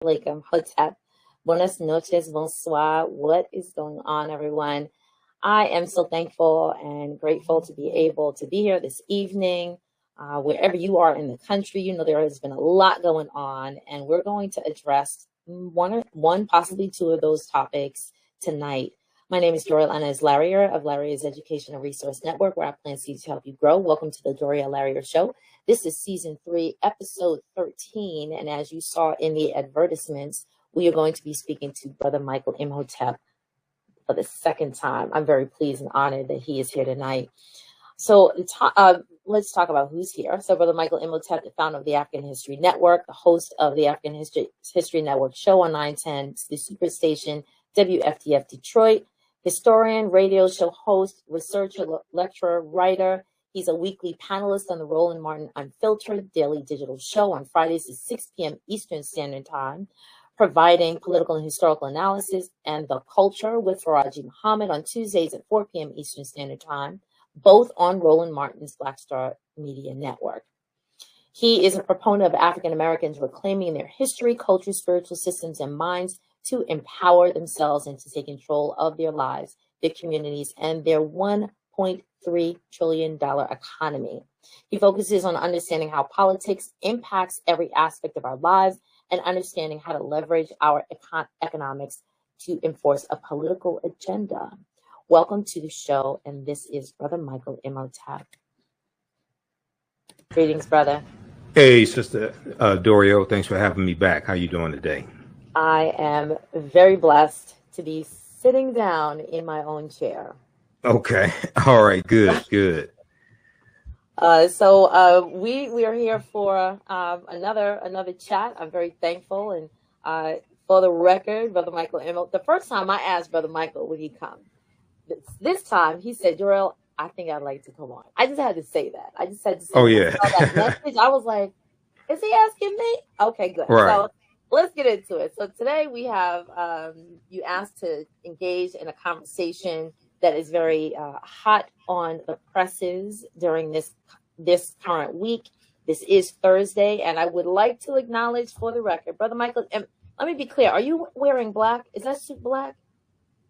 like Imhotep. Buenas noches, bonsoir. What is going on, everyone? I am so thankful and grateful to be able to be here this evening. Wherever you are in the country, you know there has been a lot going on, and we're going to address one, possibly two of those topics tonight. My name is Doriel Larrier of Larrier's Education and Resource Network, where I plan to help you grow. Welcome to the Doriel Larrier Show. This is season 3, episode 13. And as you saw in the advertisements, we are going to be speaking to Brother Michael Imhotep for the second time. I'm very pleased and honored that he is here tonight. So let's talk about who's here. So Brother Michael Imhotep, the founder of the African History Network, the host of the African History Network show on 910, the Superstation, WFDF Detroit, historian, radio show host, researcher, lecturer, writer. He's a weekly panelist on the Roland Martin Unfiltered daily digital show on Fridays at 6 p.m. Eastern Standard Time, providing political and historical analysis and the culture with Faraji Muhammad on Tuesdays at 4 p.m. Eastern Standard Time, both on Roland Martin's Black Star Media Network. He is a proponent of African Americans reclaiming their history, culture, spiritual systems, and minds to empower themselves and to take control of their lives, their communities, and their $1.3 trillion economy. He focuses on understanding how politics impacts every aspect of our lives and understanding how to leverage our economics to enforce a political agenda. Welcome to the show, and this is Brother Michael Imhotep. Greetings, brother. Hey, Sister Doriel, thanks for having me back. How you doing today? I am very blessed to be sitting down in my own chair. Okay. All right. Good. Good. So we are here for another chat. I'm very thankful, and for the record, Brother Michael Imhotep. The first time I asked Brother Michael would he come. This time he said, "Doriel, I think I'd like to come on." I just had to say that. I just had to say. Oh yeah. That message. I was like, "Is he asking me?" Okay, good. Right. So let's get into it. So today we have you asked to engage in a conversation that is very hot on the presses during this current week. This is Thursday, and I would like to acknowledge for the record, Brother Michael, and let me be clear, are you wearing black? Is that suit black?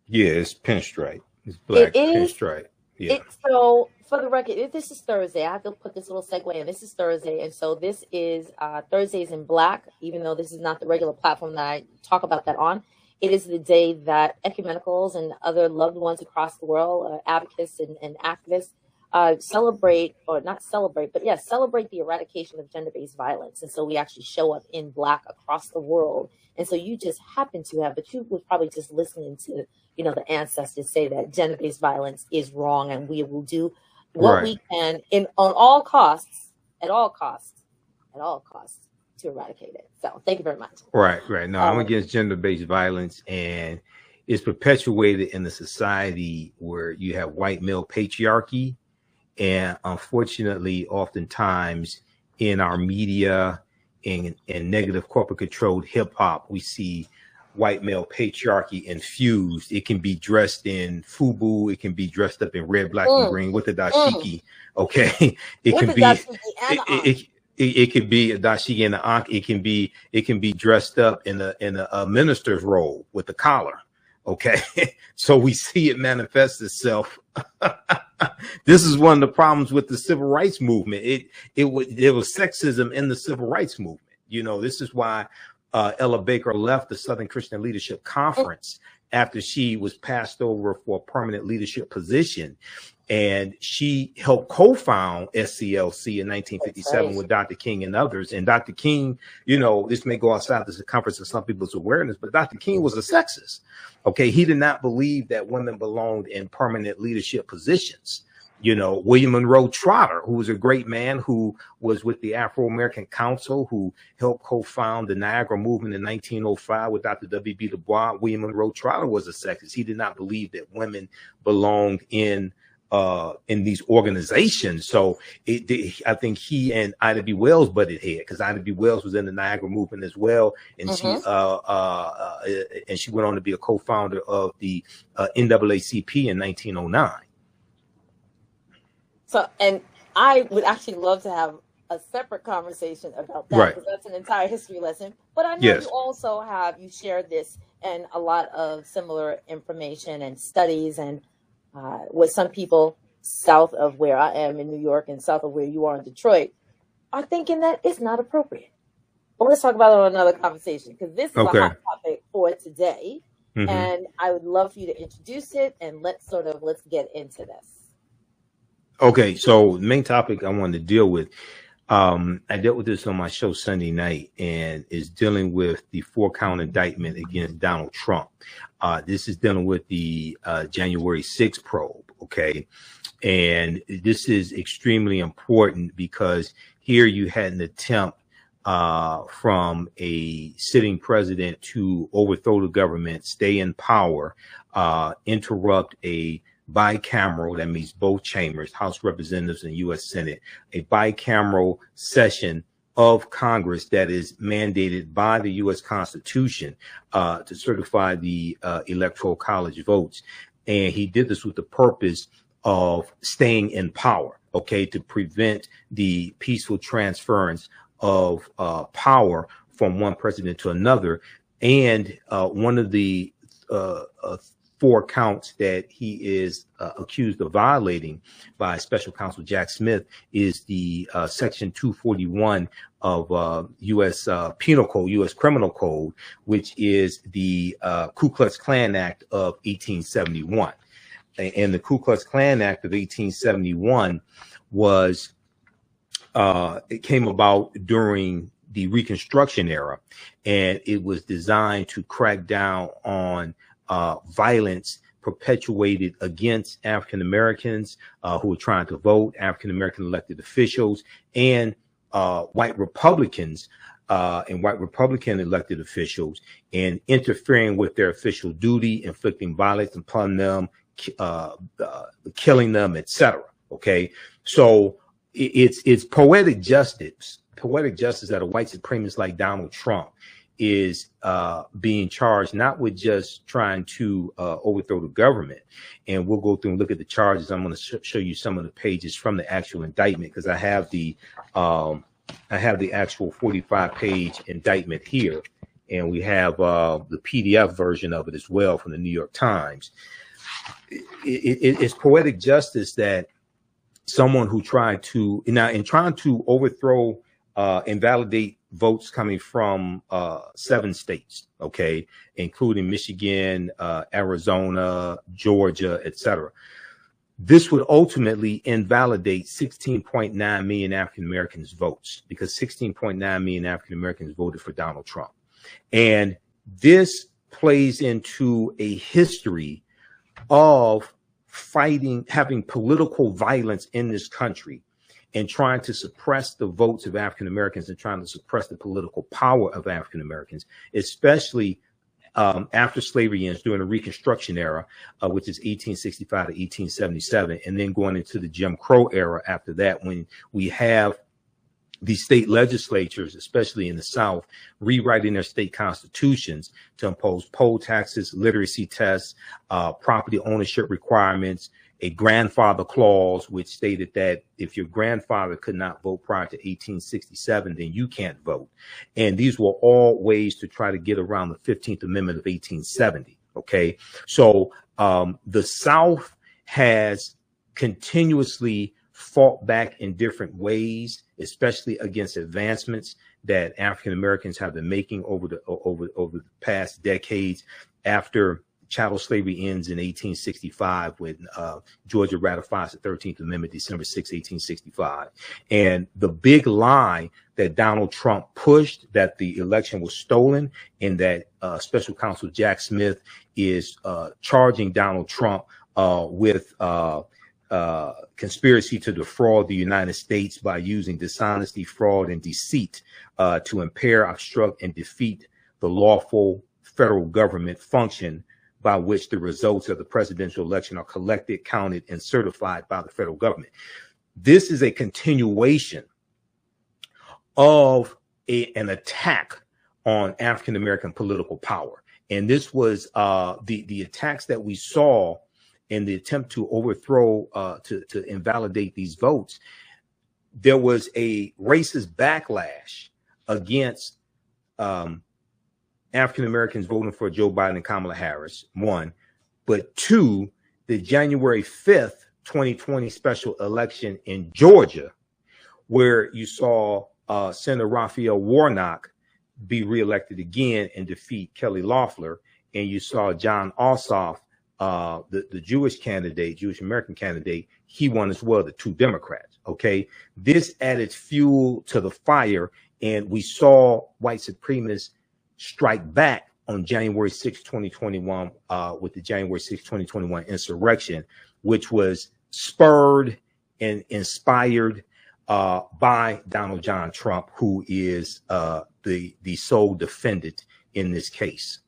Yeah, it's pinstripe. It's black pinstripe. Yeah. So for the record, this is Thursday. I have to put this little segue in. This is Thursday, and so this is Thursdays in Black, even though this is not the regular platform that I talk about that on. It is the day that ecumenicals and other loved ones across the world, advocates and activists, celebrate the eradication of gender-based violence. And so we actually show up in Black across the world. And so you just happen to have, but you was probably just listening to, the ancestors say that gender-based violence is wrong, and we will do what we can at all costs, to eradicate it. So thank you very much. Right. No, I'm against gender-based violence, and it's perpetuated in the society where you have white male patriarchy. And unfortunately, oftentimes in our media and negative corporate controlled hip hop, we see white male patriarchy infused. It can be dressed in FUBU. It can be dressed up in red, black, and green with the dashiki. Okay. It could be a dashiki and an ankh. It can be dressed up in a minister's robe with the collar. Okay. So we see it manifest itself. This is one of the problems with the civil rights movement. There was sexism in the civil rights movement. This is why Ella Baker left the Southern Christian Leadership Conference after she was passed over for a permanent leadership position. And she helped co-found SCLC in 1957 with Dr. King and others. And Dr. King, this may go outside the circumference of some people's awareness, but Dr. King was a sexist. Okay. He did not believe that women belonged in permanent leadership positions. William Monroe Trotter, who was a great man who was with the Afro-American Council, who helped co-found the Niagara movement in 1905 with Dr. W.B. Du Bois. William Monroe Trotter was a sexist. He did not believe that women belonged in these organizations. So I think he and Ida B. Wells butted head, because Ida B. Wells was in the Niagara movement as well. And she went on to be a co-founder of the NAACP in 1909. So, and I would actually love to have a separate conversation about that Right. because that's an entire history lesson. But I know Yes. you also you shared this and a lot of similar information and studies and with some people south of where I am in New York and south of where you are in Detroit are thinking that it's not appropriate. But let's talk about it on another conversation because this is a Okay. hot topic for today. Mm-hmm. And I would love for you to introduce it and let's get into this. Okay. So the main topic I wanted to deal with, I dealt with this on my show Sunday night, and is dealing with the 4-count indictment against Donald Trump. This is dealing with the January 6th probe. Okay. And this is extremely important because here you had an attempt from a sitting president to overthrow the government, stay in power, interrupt a bicameral, that means both chambers, House Representatives and U.S. Senate, a bicameral session of Congress that is mandated by the U.S. Constitution to certify the Electoral College votes. And he did this with the purpose of staying in power, okay, to prevent the peaceful transference of power from one president to another. And one of the 4 counts that he is accused of violating by Special Counsel Jack Smith is the Section 241 of U.S. Penal Code, U.S. Criminal Code, which is the Ku Klux Klan Act of 1871. And the Ku Klux Klan Act of 1871 was it came about during the Reconstruction Era, and it was designed to crack down on violence perpetuated against African Americans who were trying to vote, African American elected officials, and white Republicans and white Republican elected officials, and interfering with their official duty, inflicting violence upon them, killing them, etc. Okay, so it's poetic justice that a white supremacist like Donald Trump is being charged not with just trying to overthrow the government. And we'll go through and look at the charges. I'm going to show you some of the pages from the actual indictment because I have the actual 45-page indictment here, and we have the PDF version of it as well from the New York Times. It's poetic justice that someone who tried to trying to overthrow invalidate votes coming from 7 states, okay, including Michigan, Arizona, Georgia, etc. This would ultimately invalidate 16.9 million African Americans' votes because 16.9 million African Americans voted for Donald Trump. And this plays into a history of having political violence in this country and trying to suppress the votes of African Americans and trying to suppress the political power of African Americans, especially after slavery ends during the Reconstruction Era, which is 1865 to 1877, and then going into the Jim Crow era after that, when we have the state legislatures, especially in the South, rewriting their state constitutions to impose poll taxes, literacy tests, property ownership requirements, a grandfather clause, which stated that if your grandfather could not vote prior to 1867, then you can't vote. And these were all ways to try to get around the 15th Amendment of 1870. Okay, so the South has continuously fought back in different ways, especially against advancements that African Americans have been making over the past decades. After chattel slavery ends in 1865, when Georgia ratifies the 13th Amendment, December 6, 1865. And the big lie that Donald Trump pushed, that the election was stolen, and that Special Counsel Jack Smith is charging Donald Trump with conspiracy to defraud the United States by using dishonesty, fraud, and deceit to impair, obstruct, and defeat the lawful federal government function by which the results of the presidential election are collected, counted, and certified by the federal government. This is a continuation of an attack on African American political power. And this was the attacks that we saw in the attempt to overthrow, to invalidate these votes. there was a racist backlash against African Americans voting for Joe Biden and Kamala Harris, one, but two, the January 5th, 2020 special election in Georgia, where you saw Senator Raphael Warnock be reelected again and defeat Kelly Loeffler, and you saw John Ossoff, the Jewish candidate, Jewish American candidate, he won as well, the two Democrats. Okay, this added fuel to the fire, and we saw white supremacists strike back on January 6, 2021, with the January 6, 2021 insurrection, which was spurred and inspired by Donald John Trump, who is the sole defendant in this case.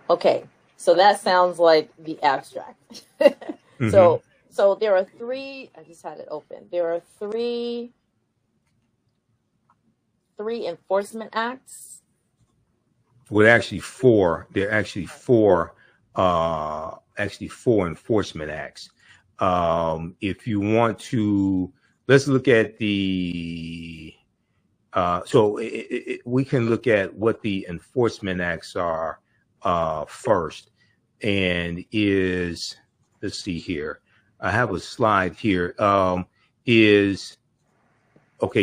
Okay, so that sounds like the abstract. Mm-hmm. So there are three. I just had it open. There are three enforcement acts. Well, actually four. There are actually four enforcement acts. If you want to, let's look at the. We can look at what the enforcement acts are first, and is, let's see here. I have a slide here. Okay?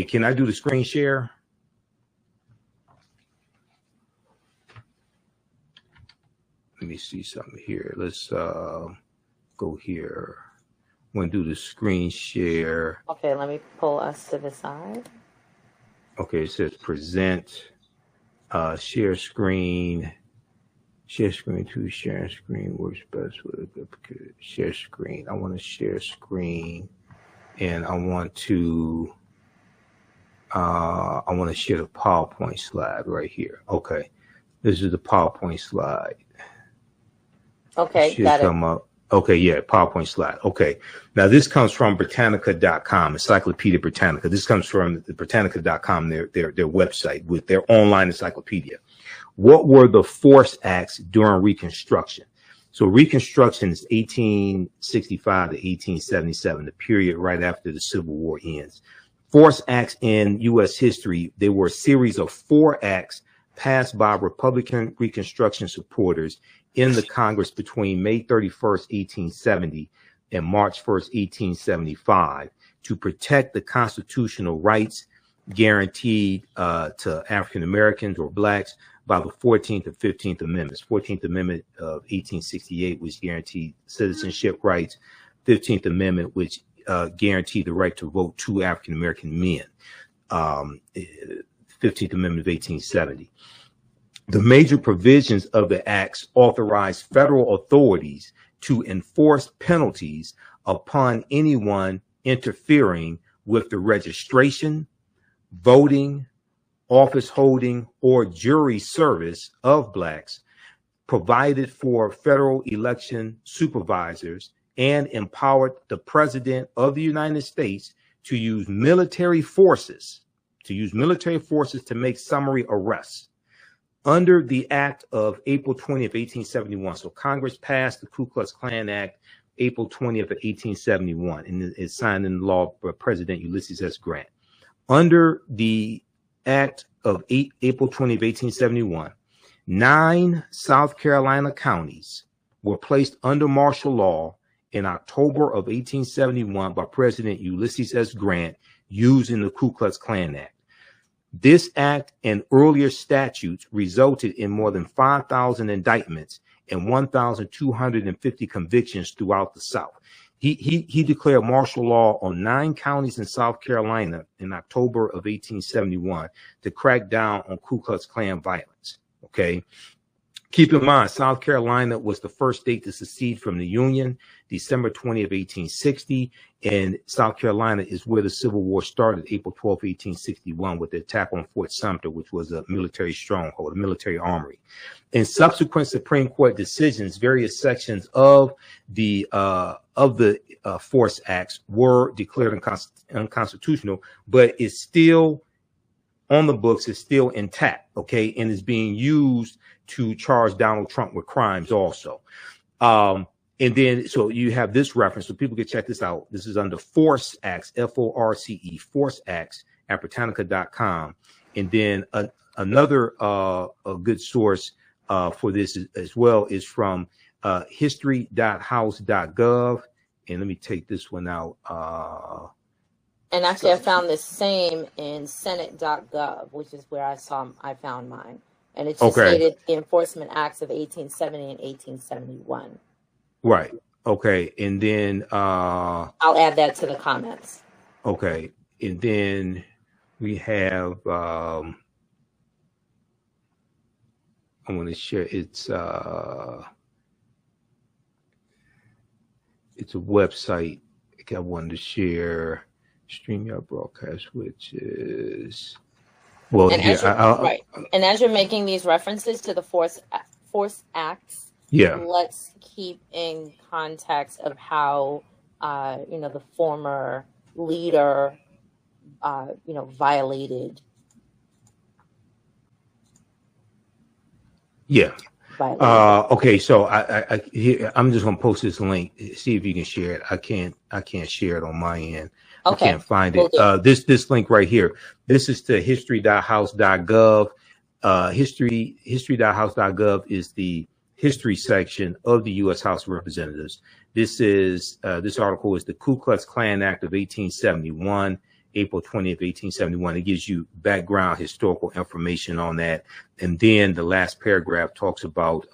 Can I do the screen share? Let me see something here. Let's go here. I'm going to do the screen share. Okay, let me pull us to the side. Okay, it says present, share screen. Share screen to share screen works best with a share screen. I want to share screen, and I want to share the PowerPoint slide right here. Okay, this is the PowerPoint slide. Okay, should got come it. up. Okay, yeah, PowerPoint slide. Okay, now this comes from Britannica.com, Encyclopedia Britannica. This comes from the Britannica.com, their website with their online encyclopedia. What were the force acts during Reconstruction? So Reconstruction is 1865 to 1877, the period right after the Civil War ends. Force acts in U.S. history, they were a series of 4 acts passed by Republican Reconstruction supporters in the Congress between May 31st, 1870 and March 1st, 1875 to protect the constitutional rights guaranteed to African Americans or blacks by the 14th and 15th Amendments. 14th Amendment of 1868, which guaranteed citizenship rights. 15th Amendment, which guaranteed the right to vote to African American men. 15th Amendment of 1870. The major provisions of the acts authorize federal authorities to enforce penalties upon anyone interfering with the registration, voting, office holding, or jury service of blacks, provided for federal election supervisors, and empowered the President of the United States to use military forces to make summary arrests. Under the Act of April 20th, 1871, so Congress passed the Ku Klux Klan Act April 20th of 1871, and it's signed into law by President Ulysses S. Grant. Under the Act of April 20th, 1871, 9 South Carolina counties were placed under martial law in October of 1871 by President Ulysses S. Grant using the Ku Klux Klan Act. This act and earlier statutes resulted in more than 5,000 indictments and 1,250 convictions throughout the South. He declared martial law on 9 counties in South Carolina in October of 1871 to crack down on Ku Klux Klan violence. Okay. Keep in mind, South Carolina was the first state to secede from the Union, December 20th, 1860, and South Carolina is where the Civil War started, April 12th, 1861, with the attack on Fort Sumter, which was a military stronghold, a military armory. In subsequent Supreme Court decisions, various sections of the Force Acts were declared unconstitutional, but it's still on the books, is still intact, okay, and is being used to charge Donald Trump with crimes also. And then, so you have this reference, so people can check this out. This is under Force Acts, F-O-R-C-E, Force Acts at Britannica.com. And then another a good source for this as well is from history.house.gov. And let me take this one out. And actually, I found the same in Senate.gov, which is where I found mine. And it just stated the Enforcement Acts of 1870 and 1871. Right. Okay. And then I'll add that to the comments. Okay. And then we have I want to share it's a website I wanted to share. StreamYard broadcast, which is well, and here, right. And as you're making these references to the Force Acts, let's keep in context of how the former leader violated. Okay, so I'm just gonna post this link. See if you can share it. I can't share it on my end. Okay. I can't find it. This link right here. This is to history.house.gov. History.house.gov is the history section of the U.S. House of Representatives. This article is the Ku Klux Klan Act of 1871, April 20th, 1871. It gives you background historical information on that. And then the last paragraph talks about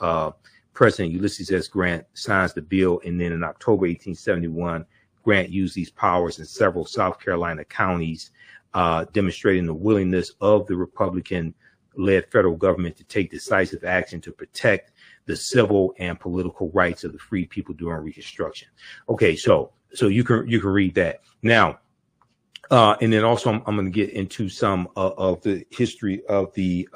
President Ulysses S. Grant signs the bill. And then in October 1871, Grant used these powers in several South Carolina counties, demonstrating the willingness of the Republican-led federal government to take decisive action to protect the civil and political rights of the free people during Reconstruction. Okay, so you can read that now. And then also I'm going to get into some of the history of the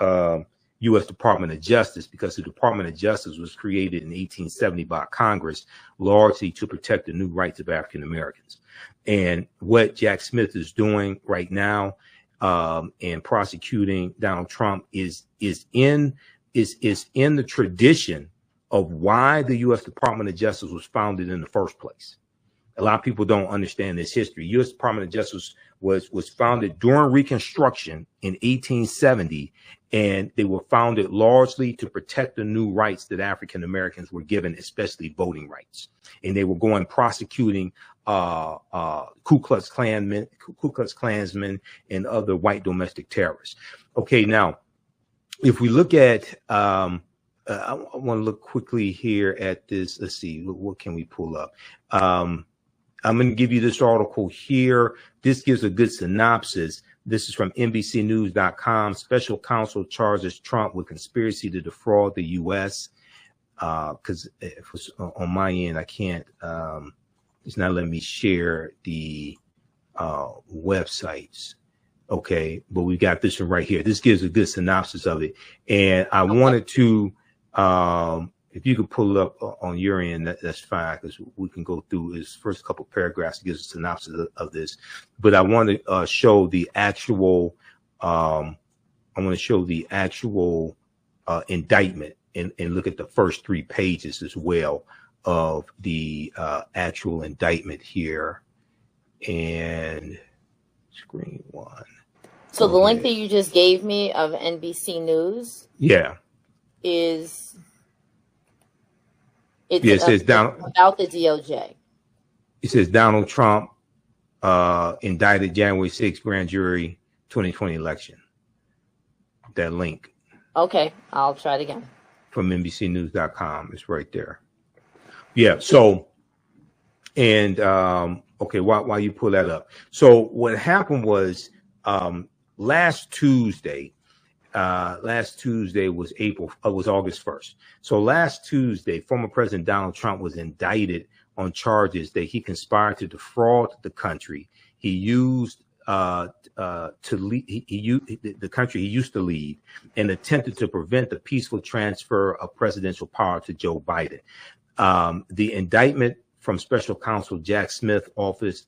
U.S. Department of Justice, because the Department of Justice was created in 1870 by Congress, largely to protect the new rights of African Americans. And what Jack Smith is doing right now and prosecuting Donald Trump is in the tradition of why the U.S. Department of Justice was founded in the first place. A lot of people don't understand this history. U.S. Department of Justice was founded during Reconstruction in 1870, and they were founded largely to protect the new rights that African Americans were given, especially voting rights. And they were going prosecuting Ku Klux Klansmen, and other white domestic terrorists. Okay, now if we look at I want to look quickly here at this. Let's see, what can we pull up? I'm going to give you this article here. This gives a good synopsis. This is from NBCnews.com. Special counsel charges Trump with conspiracy to defraud the U.S. Because on my end, I can't. It's not letting me share the websites. Okay, but we got this one right here. This gives a good synopsis of it. And I wanted to, if you could pull it up on your end, that's fine, because we can go through his first couple paragraphs to give us a synopsis of this. But I want to show the actual, indictment and look at the first 3 pages as well of the actual indictment here. And screen 1. So the link that you just gave me of NBC News, it says about the DOJ. It says Donald Trump indicted January 6th grand jury 2020 election. That link. Okay, I'll try it again. From NBCnews.com. It's right there. Yeah. So, and okay, while you pull that up. So what happened was last Tuesday was August 1st. So last Tuesday, former President Donald Trump was indicted on charges that he conspired to defraud the country. He used the country he used to lead, and attempted to prevent the peaceful transfer of presidential power to Joe Biden. The indictment from special counsel Jack Smith's office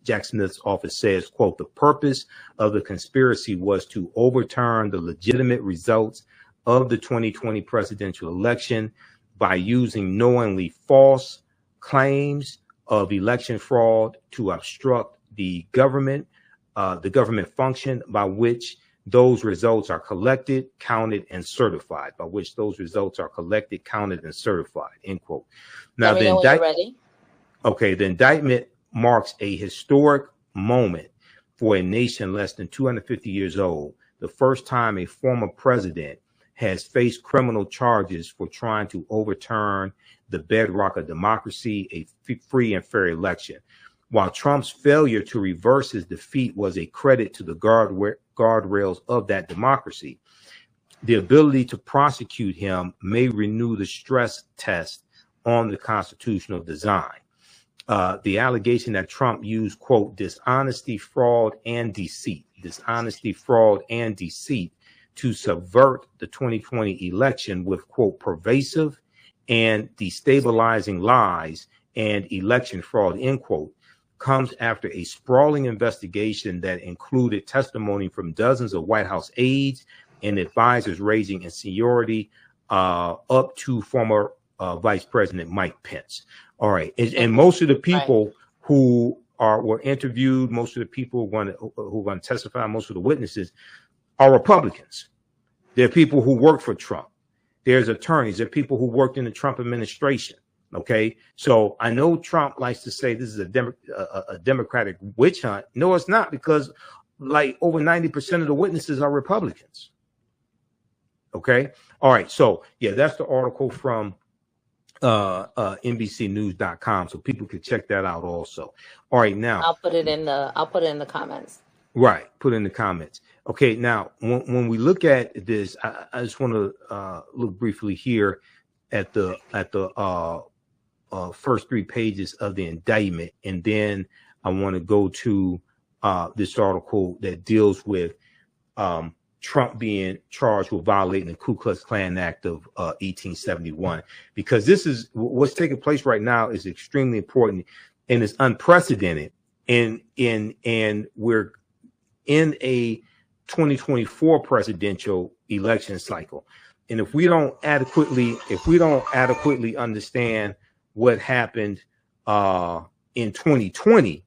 says, quote, the purpose of the conspiracy was to overturn the legitimate results of the 2020 presidential election by using knowingly false, claims of election fraud to obstruct the government function by which those results are collected, counted, and certified. By which those results are collected, counted, and certified. End quote. Now, Let me know when you're ready. Okay, the indictment marks a historic moment for a nation less than 250 years old. The first time a former president has faced criminal charges for trying to overturn the bedrock of democracy, a free and fair election. While Trump's failure to reverse his defeat was a credit to the guardrails of that democracy, the ability to prosecute him may renew the stress test on the constitutional design. The allegation that Trump used, quote, dishonesty, fraud, and deceit to subvert the 2020 election with, quote, pervasive and destabilizing lies and election fraud, end quote, comes after a sprawling investigation that included testimony from dozens of White House aides and advisors ranging in seniority up to former Vice President Mike Pence. All right. And most of the people who were interviewed, most of the people who are going to testify, most of the witnesses are Republicans. They're people who work for Trump. There's attorneys. There are people who worked in the Trump administration. OK, so I know Trump likes to say this is a Democratic witch hunt. No, it's not, because like over 90% of the witnesses are Republicans. OK. All right. So, yeah, that's the article from NBCnews.com. So people can check that out also. All right. Now I'll put it in the comments. Right. Put in the comments. OK. Now, when we look at this, I just want to look briefly here at the first 3 pages of the indictment. And then I want to go to this article that deals with Trump being charged with violating the Ku Klux Klan Act of 1871, because this is what's taking place right now is extremely important and it's unprecedented. And we're in a 2024 presidential election cycle. And if we don't adequately understand what happened in 2020,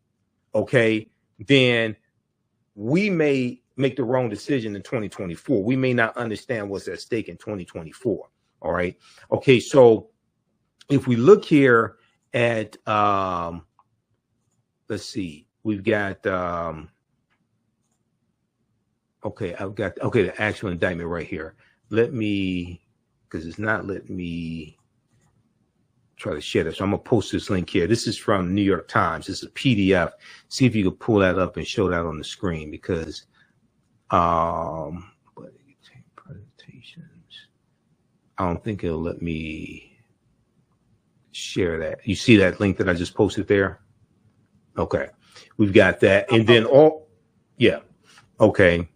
okay, then we may make the wrong decision in 2024. We may not understand what's at stake in 2024. All right. Okay. So if we look here at, let's see, we've got, okay, the actual indictment right here. Let me, because it's not letting me try to share this. So I'm going to post this link here. This is from New York Times. This is a PDF. See if you can pull that up and show that on the screen, because presentations. I don't think it'll let me share that. You see that link that I just posted there? Okay. We've got that. And then okay.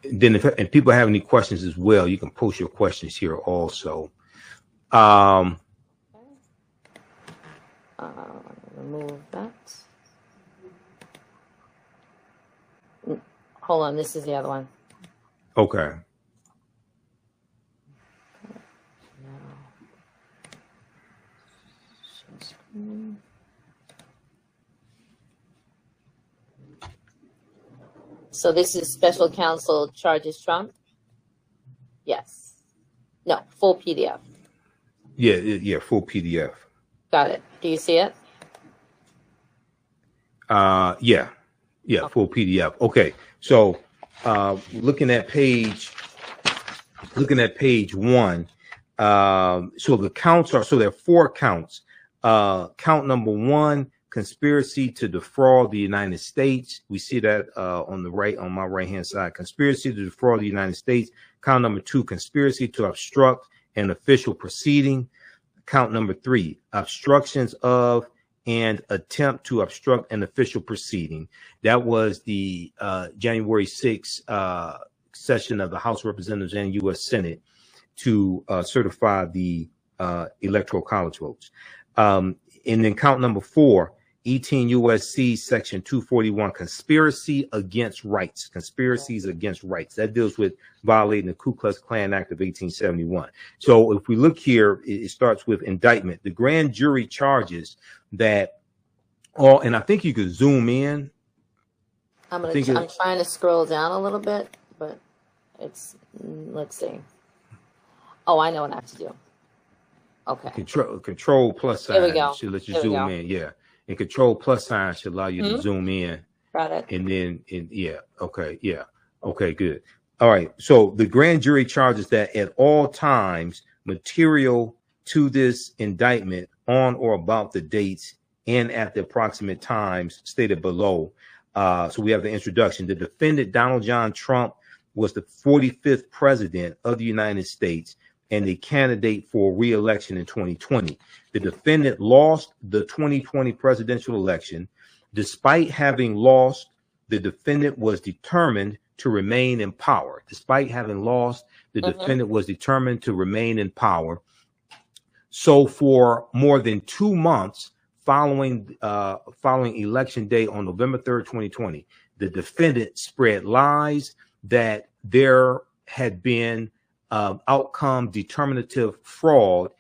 Then if people have any questions as well, you can post your questions here also. Remove that. Hold on, this is the other one. Okay. So this is special counsel charges Trump? Yes. No, full PDF. Yeah, full PDF. Got it. Do you see it? Yeah, okay. Full PDF. Okay, so looking at page 1. So the counts are, so there are 4 counts. Count number 1, conspiracy to defraud the United States. We see that on the right, on my right hand side, conspiracy to defraud the United States. Count number 2, conspiracy to obstruct an official proceeding. Count number 3, obstructions of and attempt to obstruct an official proceeding. That was the January 6th session of the House of Representatives and U.S. Senate to certify the Electoral College votes. And then count number 4, 18 USC section 241, conspiracy against rights, conspiracies against rights. That deals with violating the Ku Klux Klan Act of 1871. So if we look here, it starts with indictment. The grand jury charges that all, and I think you could zoom in. I'm trying to scroll down a little bit, but it's, let's see. Oh, I know what I have to do. Okay. Control plus sign. There we go. Should let you zoom in. Yeah. And control plus sign should allow you to zoom in. Got it. And then, yeah. Okay. Yeah. Okay, good. All right. So the grand jury charges that at all times material to this indictment on or about the dates and at the approximate times stated below. So we have the introduction. The defendant, Donald John Trump, was the 45th president of the United States and a candidate for re-election in 2020. The defendant lost the 2020 presidential election. Despite having lost, the defendant was determined to remain in power. Despite having lost, the defendant was determined to remain in power. So for more than 2 months following election day on November 3rd, 2020, the defendant spread lies that there had been outcome determinative fraud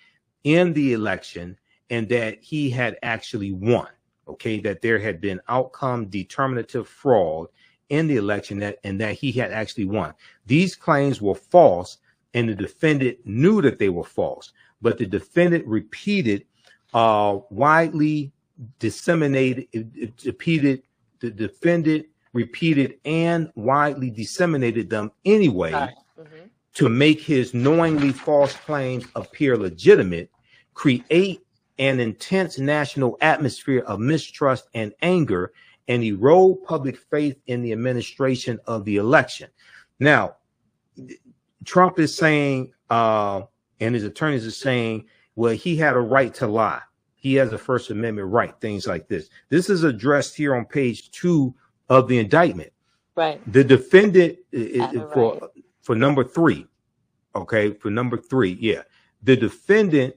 in the election and that he had actually won. Okay, that there had been outcome determinative fraud in the election and that he had actually won. These claims were false and the defendant knew that they were false, but the defendant repeated widely disseminated, the defendant repeated and widely disseminated them anyway to make his knowingly false claims appear legitimate, create an intense national atmosphere of mistrust and anger, and erode public faith in the administration of the election. Now, Trump is saying, and his attorneys are saying, well, he had a right to lie. He has a First Amendment right, things like this. This is addressed here on page 2 of the indictment. Right. The defendant for number 3. Okay, for number 3, yeah. The defendant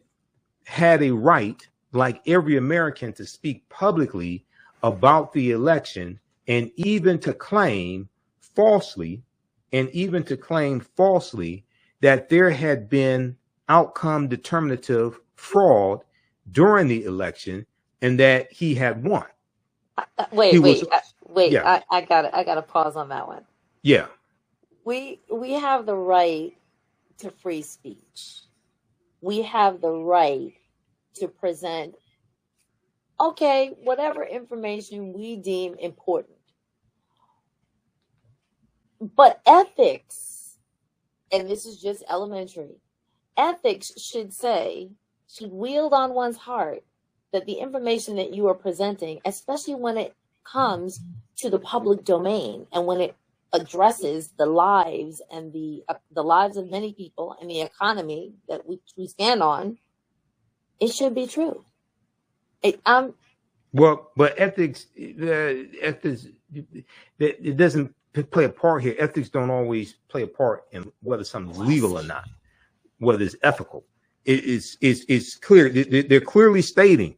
had a right, like every American, to speak publicly about the election and even to claim falsely, that there had been outcome determinative fraud during the election and that he had won. Wait. Yeah. I got to pause on that one. Yeah. We have the right to free speech. We have the right to present, okay, whatever information we deem important. But ethics, and this is just elementary, ethics should wield on one's heart that the information that you are presenting, especially when it comes to the public domain and when it addresses the lives and the lives of many people and the economy that we stand on, it should be true. Well, but ethics, it doesn't play a part here. Ethics don't always play a part in whether something's legal or not, whether it's ethical. It's clear. They're clearly stating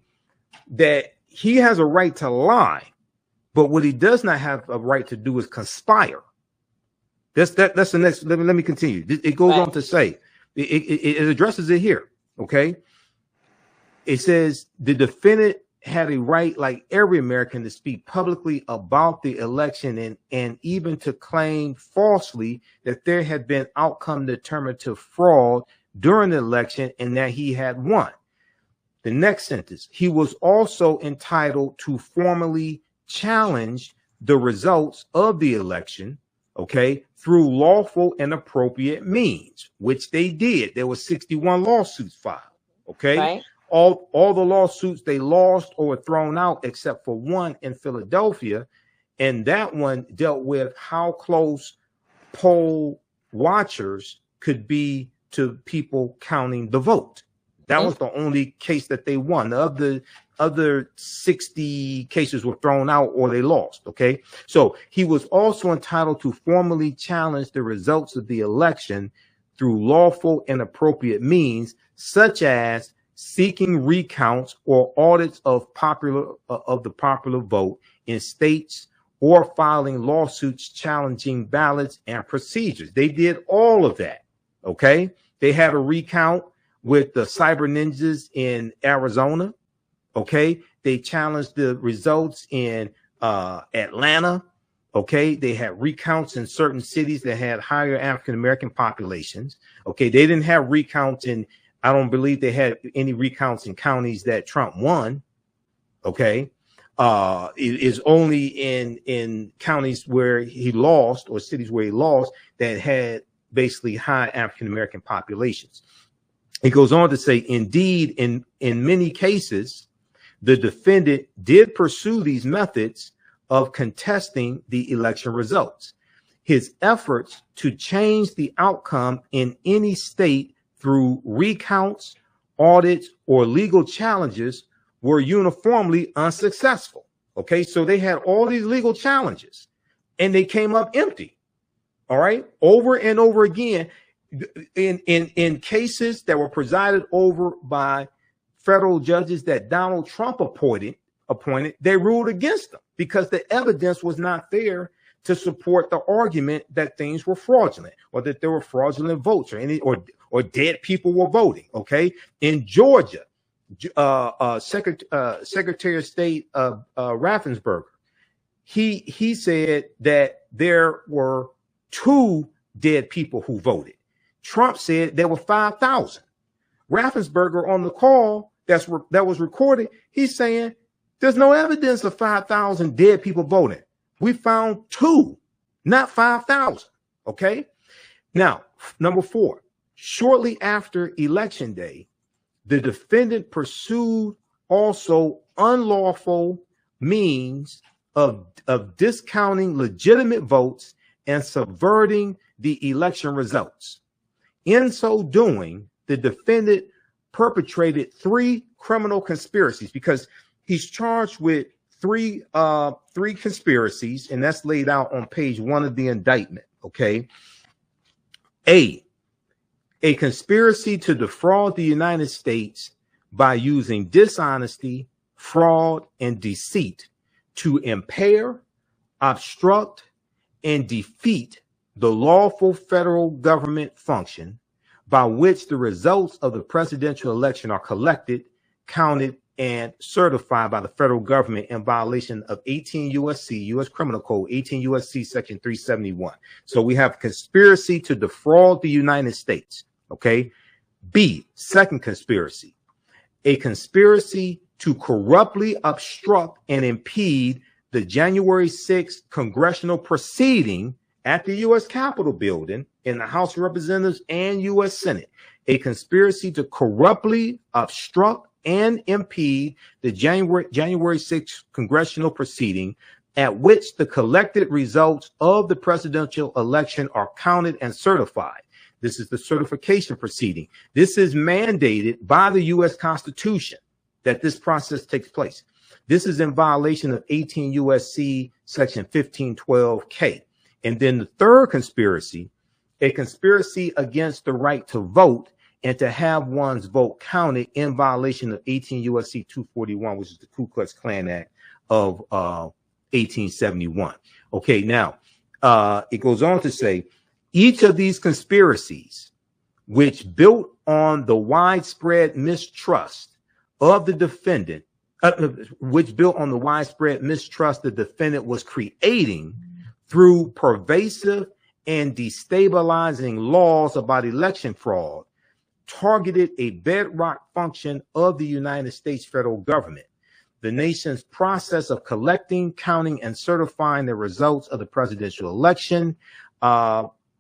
that he has a right to lie, but what he does not have a right to do is conspire. That's the next. Let me continue. It goes on to say, it addresses it here. Okay. It says the defendant had a right, like every American, to speak publicly about the election and even to claim falsely that there had been outcome determinative fraud during the election and that he had won. The next sentence, he was also entitled to formally challenge the results of the election, okay, through lawful and appropriate means, which they did. There were 61 lawsuits filed, okay? Right. All the lawsuits they lost or were thrown out except for one in Philadelphia, and that one dealt with how close poll watchers could be to people counting the vote. That was the only case that they won. The other 60 cases were thrown out or they lost. Okay. So he was also entitled to formally challenge the results of the election through lawful and appropriate means, such as seeking recounts or audits of the popular vote in states, or filing lawsuits challenging ballots and procedures. They did all of that. Okay. They had a recount with the cyber ninjas in Arizona. Okay. They challenged the results in Atlanta. Okay. They had recounts in certain cities that had higher African-American populations. Okay. They didn't have recounts in, I don't believe they had any recounts in counties that Trump won. Okay. It is only in counties where he lost, or cities where he lost, that had basically high African-American populations. It goes on to say, indeed, in many cases, the defendant did pursue these methods of contesting the election results. His efforts to change the outcome in any state through recounts, audits, or legal challenges were uniformly unsuccessful. Okay, so they had all these legal challenges and they came up empty. All right, over and over again, in cases that were presided over by federal judges that Donald Trump appointed, they ruled against them because the evidence was not there to support the argument that things were fraudulent, or that there were fraudulent votes, or dead people were voting. Okay, in Georgia, Secretary of State Raffensperger, he said that there were 2 dead people who voted. Trump said there were 5,000. Raffensperger on the call that was recorded, he's saying there's no evidence of 5,000 dead people voting. We found 2, not 5,000. Okay. Now, number 4, shortly after Election Day, the defendant pursued also unlawful means of discounting legitimate votes and subverting the election results. In so doing, the defendant perpetrated 3 criminal conspiracies, because he's charged with 3 conspiracies, and that's laid out on page 1 of the indictment. Okay. A conspiracy to defraud the United States by using dishonesty, fraud, and deceit to impair, obstruct, and defeat the lawful federal government function by which the results of the presidential election are collected, counted, and certified by the federal government in violation of 18 U.S.C. U.S. Criminal Code, 18 U.S.C. Section 371. So we have conspiracy to defraud the United States. Okay. B, second conspiracy, a conspiracy to corruptly obstruct and impede the January 6th congressional proceeding at the U.S. Capitol building, in the House of Representatives and U.S. Senate. A conspiracy to corruptly obstruct and impede the January 6th congressional proceeding at which the collected results of the presidential election are counted and certified. This is the certification proceeding. This is mandated by the U.S. Constitution that this process takes place. This is in violation of 18 U.S.C. Section 1512K. And then the third conspiracy, a conspiracy against the right to vote and to have one's vote counted in violation of 18 U.S.C. 241, which is the Ku Klux Klan Act of 1871. Okay, now it goes on to say, each of these conspiracies, which built on the widespread mistrust of the defendant, the defendant was creating through pervasive and destabilizing laws about election fraud, targeted a bedrock function of the United States federal government, the nation's process of collecting, counting, and certifying the results of the presidential election,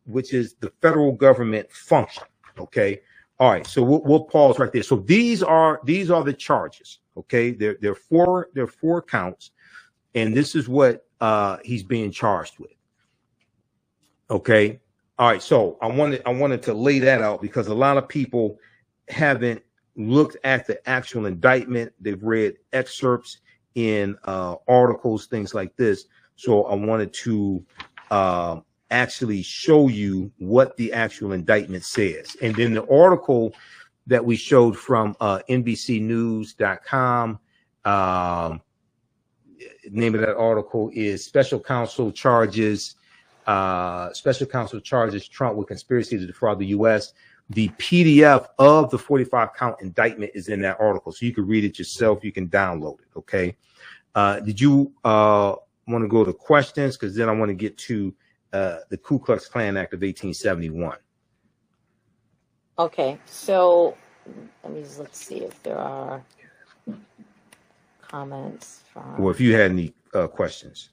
which is the federal government function. Okay. All right. So we'll pause right there. So these are the charges. Okay. There are four counts, and this is what he's being charged with. Okay. All right. So I wanted to lay that out because a lot of people haven't looked at the actual indictment. They've read excerpts in articles, things like this. So I wanted to actually show you what the actual indictment says. And then the article that we showed from NBCnews.com. Name of that article is Special Counsel charges Trump with conspiracy to defraud the U.S. The PDF of the 45-count indictment is in that article, so you can read it yourself. You can download it. Okay. Did you want to go to questions? Because then I want to get to the Ku Klux Klan Act of 1871. Okay, so let's see if there are comments from. Or if you had any questions.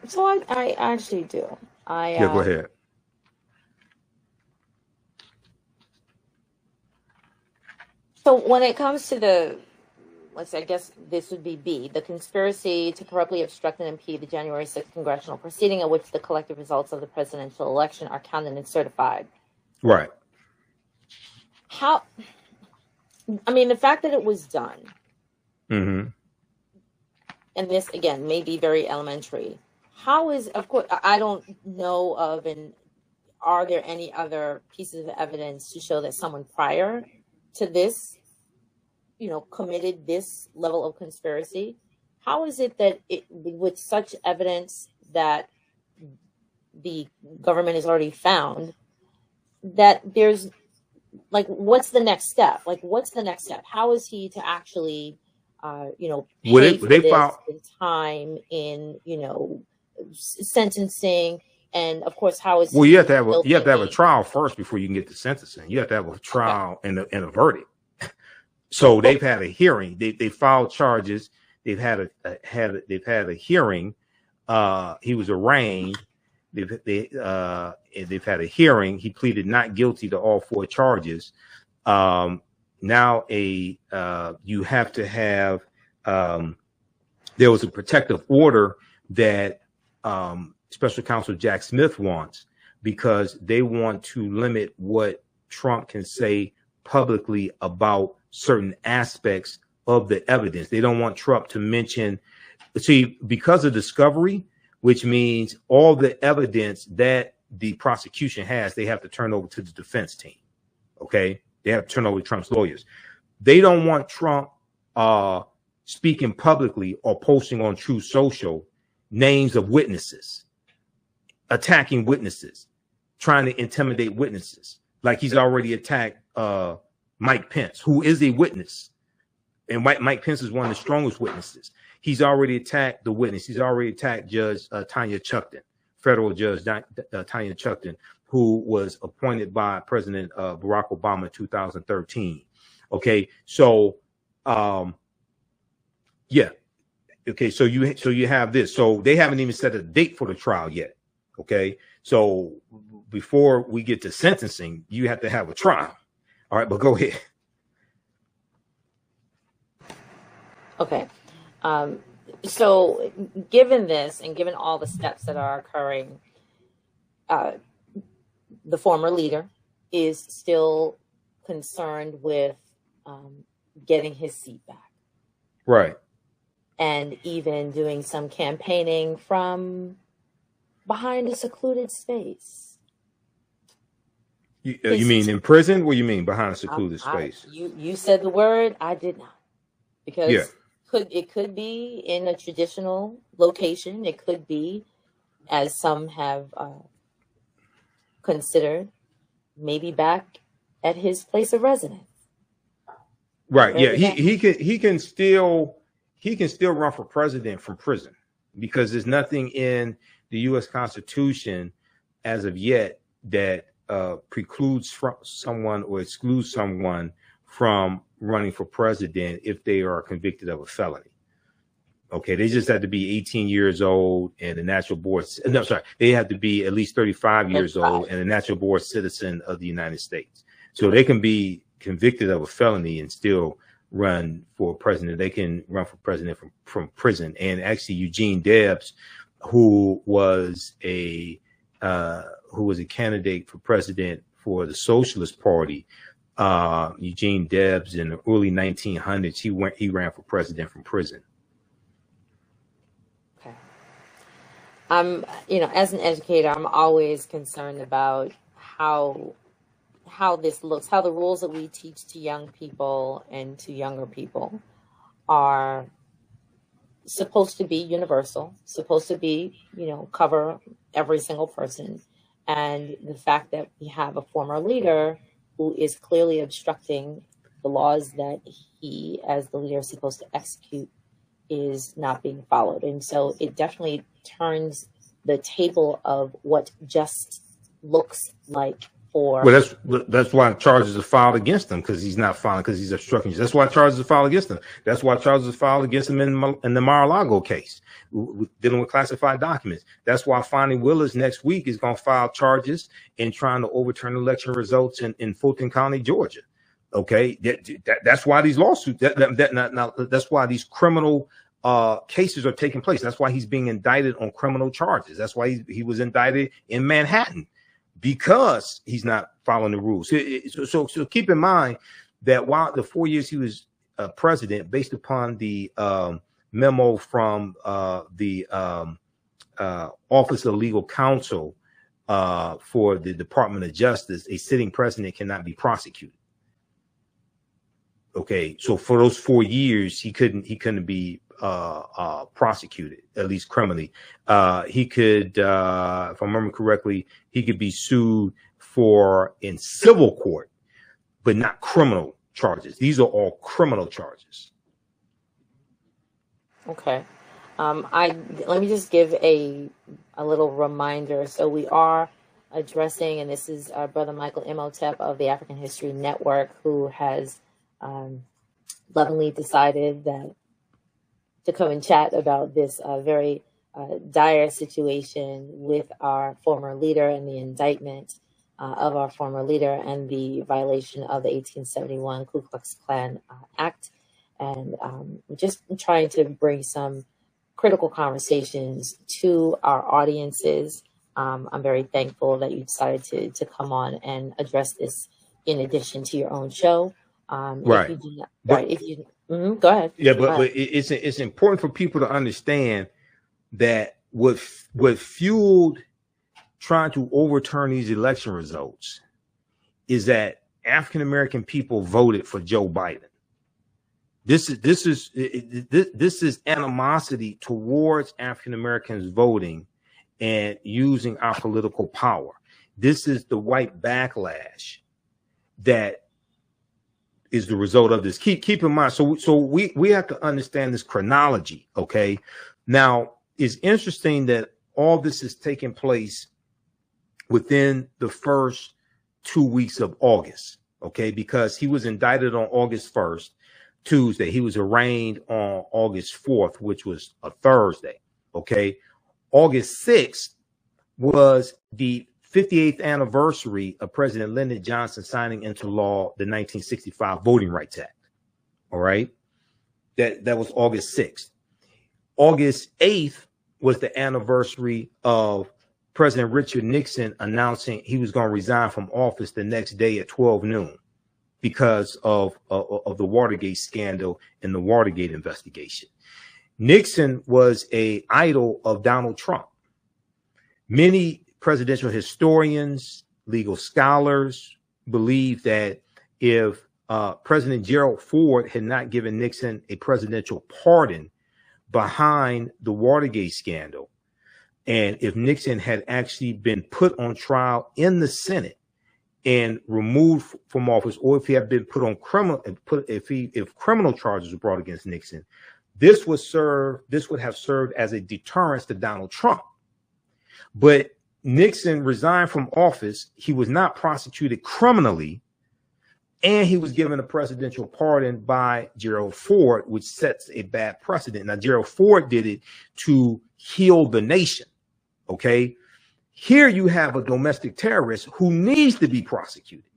So I actually do. Yeah, go ahead. So when it comes to the, I guess this would be B, the conspiracy to corruptly obstruct and impede the January 6th congressional proceeding in which the collective results of the presidential election are counted and certified. Right. How, I mean, the fact that it was done, mm-hmm. and this, again, may be very elementary. How is, of course, I don't know of, and are there any other pieces of evidence to show that someone prior to this, committed this level of conspiracy? How is it that with such evidence that the government has already found, that there's, what's the next step? What's the next step? How is he to actually, pay for this in time, in, sentencing? And of course, how is you have to have a trial first before you can get to sentencing. You have to have a trial and a verdict. So they've had a hearing. They filed charges. They've had a hearing. He was arraigned. They've had a hearing. He pleaded not guilty to all 4 charges. Now you have to have. There was a protective order that Special Counsel Jack Smith wants, because they want to limit what Trump can say publicly about certain aspects of the evidence. They don't want Trump to mention, because of discovery, which means all the evidence that the prosecution has, they have to turn over to the defense team. Okay. They have to turn over to Trump's lawyers. They don't want Trump speaking publicly or posting on Truth Social names of witnesses, attacking witnesses, trying to intimidate witnesses, like he's already attacked Mike Pence, who is a witness. And Mike Pence is one of the strongest witnesses. He's already attacked the witness. He's already attacked Judge Tanya Chuckton, federal judge Tanya Chuckton, who was appointed by President Barack Obama in 2013. Okay, so yeah. Okay, so you have this. So they haven't even set a date for the trial yet. Okay, so before we get to sentencing, you have to have a trial. All right, but go ahead. Okay. So given this, and given all the steps that are occurring, the former leader is still concerned with getting his seat back. Right. And even doing some campaigning from behind a secluded space. You mean in prison? What do you mean behind a secluded space? You said the word, I did not. Because it could be in a traditional location. It could be, as some have considered, maybe back at his place of residence. Right. Yeah. He can still run for president from prison, because there's nothing in the U.S. Constitution as of yet that precludes someone or excludes someone from running for president if they are convicted of a felony. Okay, they just have to be 18 years old and a natural born. No, sorry, they have to be at least 35 years old and a natural born citizen of the United States. So they can be convicted of a felony and still run for president. They can run for president from prison. And actually, Eugene Debs, who was a candidate for president for the Socialist Party, Eugene Debs, in the early 1900s, he ran for president from prison. Okay. As an educator, I'm always concerned about how how this looks, how the rules that we teach to young people and to younger people are supposed to be universal, supposed to be, cover every single person. And the fact that we have a former leader who is clearly obstructing the laws that he, as the leader, is supposed to execute is not being followed. And so it definitely turns the table of what just looks like for. Well, that's why charges are filed against him, because he's not filing, because he's obstructing. That's why charges are filed against him. That's why charges are filed against him in the Mar-a-Lago case, dealing with classified documents. That's why Fonnie Willis next week is going to file charges in trying to overturn election results in Fulton County, Georgia. Okay, that's why these lawsuits. That's why these criminal cases are taking place. That's why he's being indicted on criminal charges. That's why he was indicted in Manhattan, because he's not following the rules. So keep in mind that while the 4 years he was president, based upon the memo from the Office of Legal Counsel for the Department of Justice, a sitting president cannot be prosecuted. Okay, so for those 4 years, he couldn't be prosecuted, at least criminally. He could, if I remember correctly, he could be sued in civil court, but not criminal charges. These are all criminal charges. Okay. Let me just give a little reminder. So we are addressing, and this is our brother Michael Imhotep of the African History Network, who has lovingly decided to come and chat about this very dire situation with our former leader and the indictment of our former leader and the violation of the 1871 Ku Klux Klan Act. And just trying to bring some critical conversations to our audiences. I'm very thankful that you decided to come on and address this in addition to your own show. Right. Go ahead. Yeah, but it's important for people to understand that what fueled trying to overturn these election results is that African American people voted for Joe Biden. This is animosity towards African Americans voting and using our political power. This is the white backlash that is the result of this. Keep in mind. So we have to understand this chronology. Okay. Now, it's interesting that all this is taking place within the first 2 weeks of August. Okay. Because he was indicted on August 1st, Tuesday. He was arraigned on August 4th, which was a Thursday. Okay. August 6th was the 58th anniversary of President Lyndon Johnson signing into law the 1965 Voting Rights Act. All right. That was August 6th. August 8th was the anniversary of President Richard Nixon announcing he was going to resign from office the next day at 12 noon because of the Watergate scandal and the Watergate investigation. Nixon was an idol of Donald Trump. Many presidential historians, legal scholars believe that if President Gerald Ford had not given Nixon a presidential pardon behind the Watergate scandal, and if Nixon had actually been put on trial in the Senate and removed from office, or if he had been put on if criminal charges were brought against Nixon, this would have served as a deterrence to Donald Trump. But Nixon resigned from office. He was not prosecuted criminally, and he was given a presidential pardon by Gerald Ford, which sets a bad precedent. Now, Gerald Ford did it to heal the nation. Okay. Here you have a domestic terrorist who needs to be prosecuted,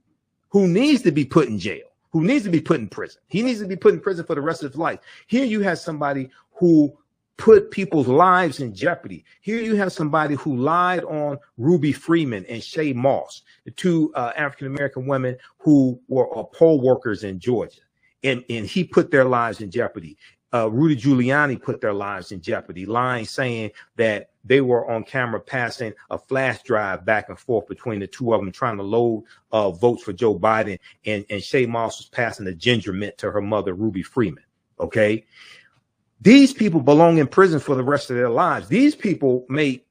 who needs to be put in jail, who needs to be put in prison. He needs to be put in prison for the rest of his life. Here you have somebody who put people's lives in jeopardy. Here you have somebody who lied on Ruby Freeman and Shay Moss, the two African-American women who were poll workers in Georgia. And he put their lives in jeopardy. Rudy Giuliani put their lives in jeopardy, lying, saying that they were on camera passing a flash drive back and forth between the two of them, trying to load votes for Joe Biden. And Shay Moss was passing a ginger mint to her mother, Ruby Freeman. OK, these people belong in prison for the rest of their lives. These people made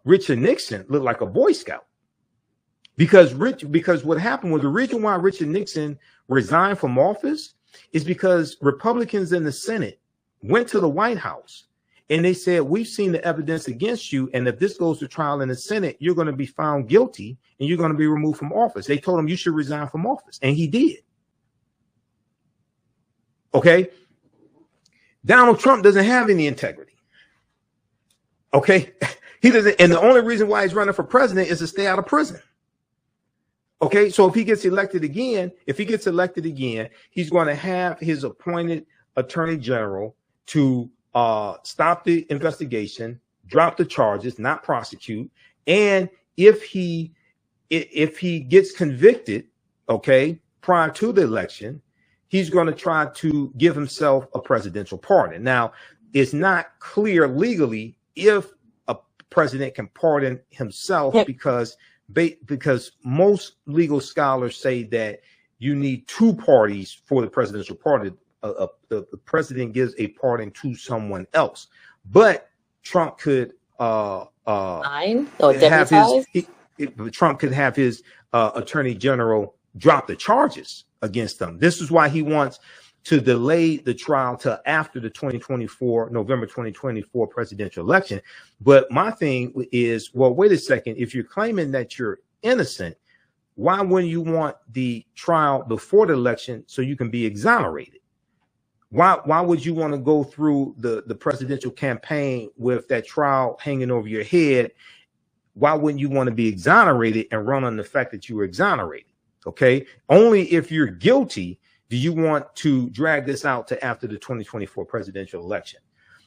Richard Nixon look like a Boy Scout. Because what happened was, the reason why Richard Nixon resigned from office is because Republicans in the Senate went to the White House and they said, we've seen the evidence against you, and if this goes to trial in the Senate, you're going to be found guilty and you're going to be removed from office. They told him you should resign from office, and he did. Okay. Donald Trump doesn't have any integrity. Okay. He doesn't. And the only reason why he's running for president is to stay out of prison. Okay, so if he gets elected again, he's going to have his appointed attorney general to stop the investigation, drop the charges, not prosecute. And if he gets convicted, okay, prior to the election, he's going to try to give himself a presidential pardon. Now, it's not clear legally if a president can pardon himself, because most legal scholars say that you need two parties for the presidential pardon. The president gives a pardon to someone else, but Trump could have his attorney general drop the charges against them. This is why he wants to delay the trial till after the November 2024 presidential election. But my thing is, well, wait a second. If you're claiming that you're innocent, why wouldn't you want the trial before the election so you can be exonerated? Why would you want to go through the presidential campaign with that trial hanging over your head? Why wouldn't you want to be exonerated and run on the fact that you were exonerated? Okay. Only if you're guilty do you want to drag this out to after the 2024 presidential election.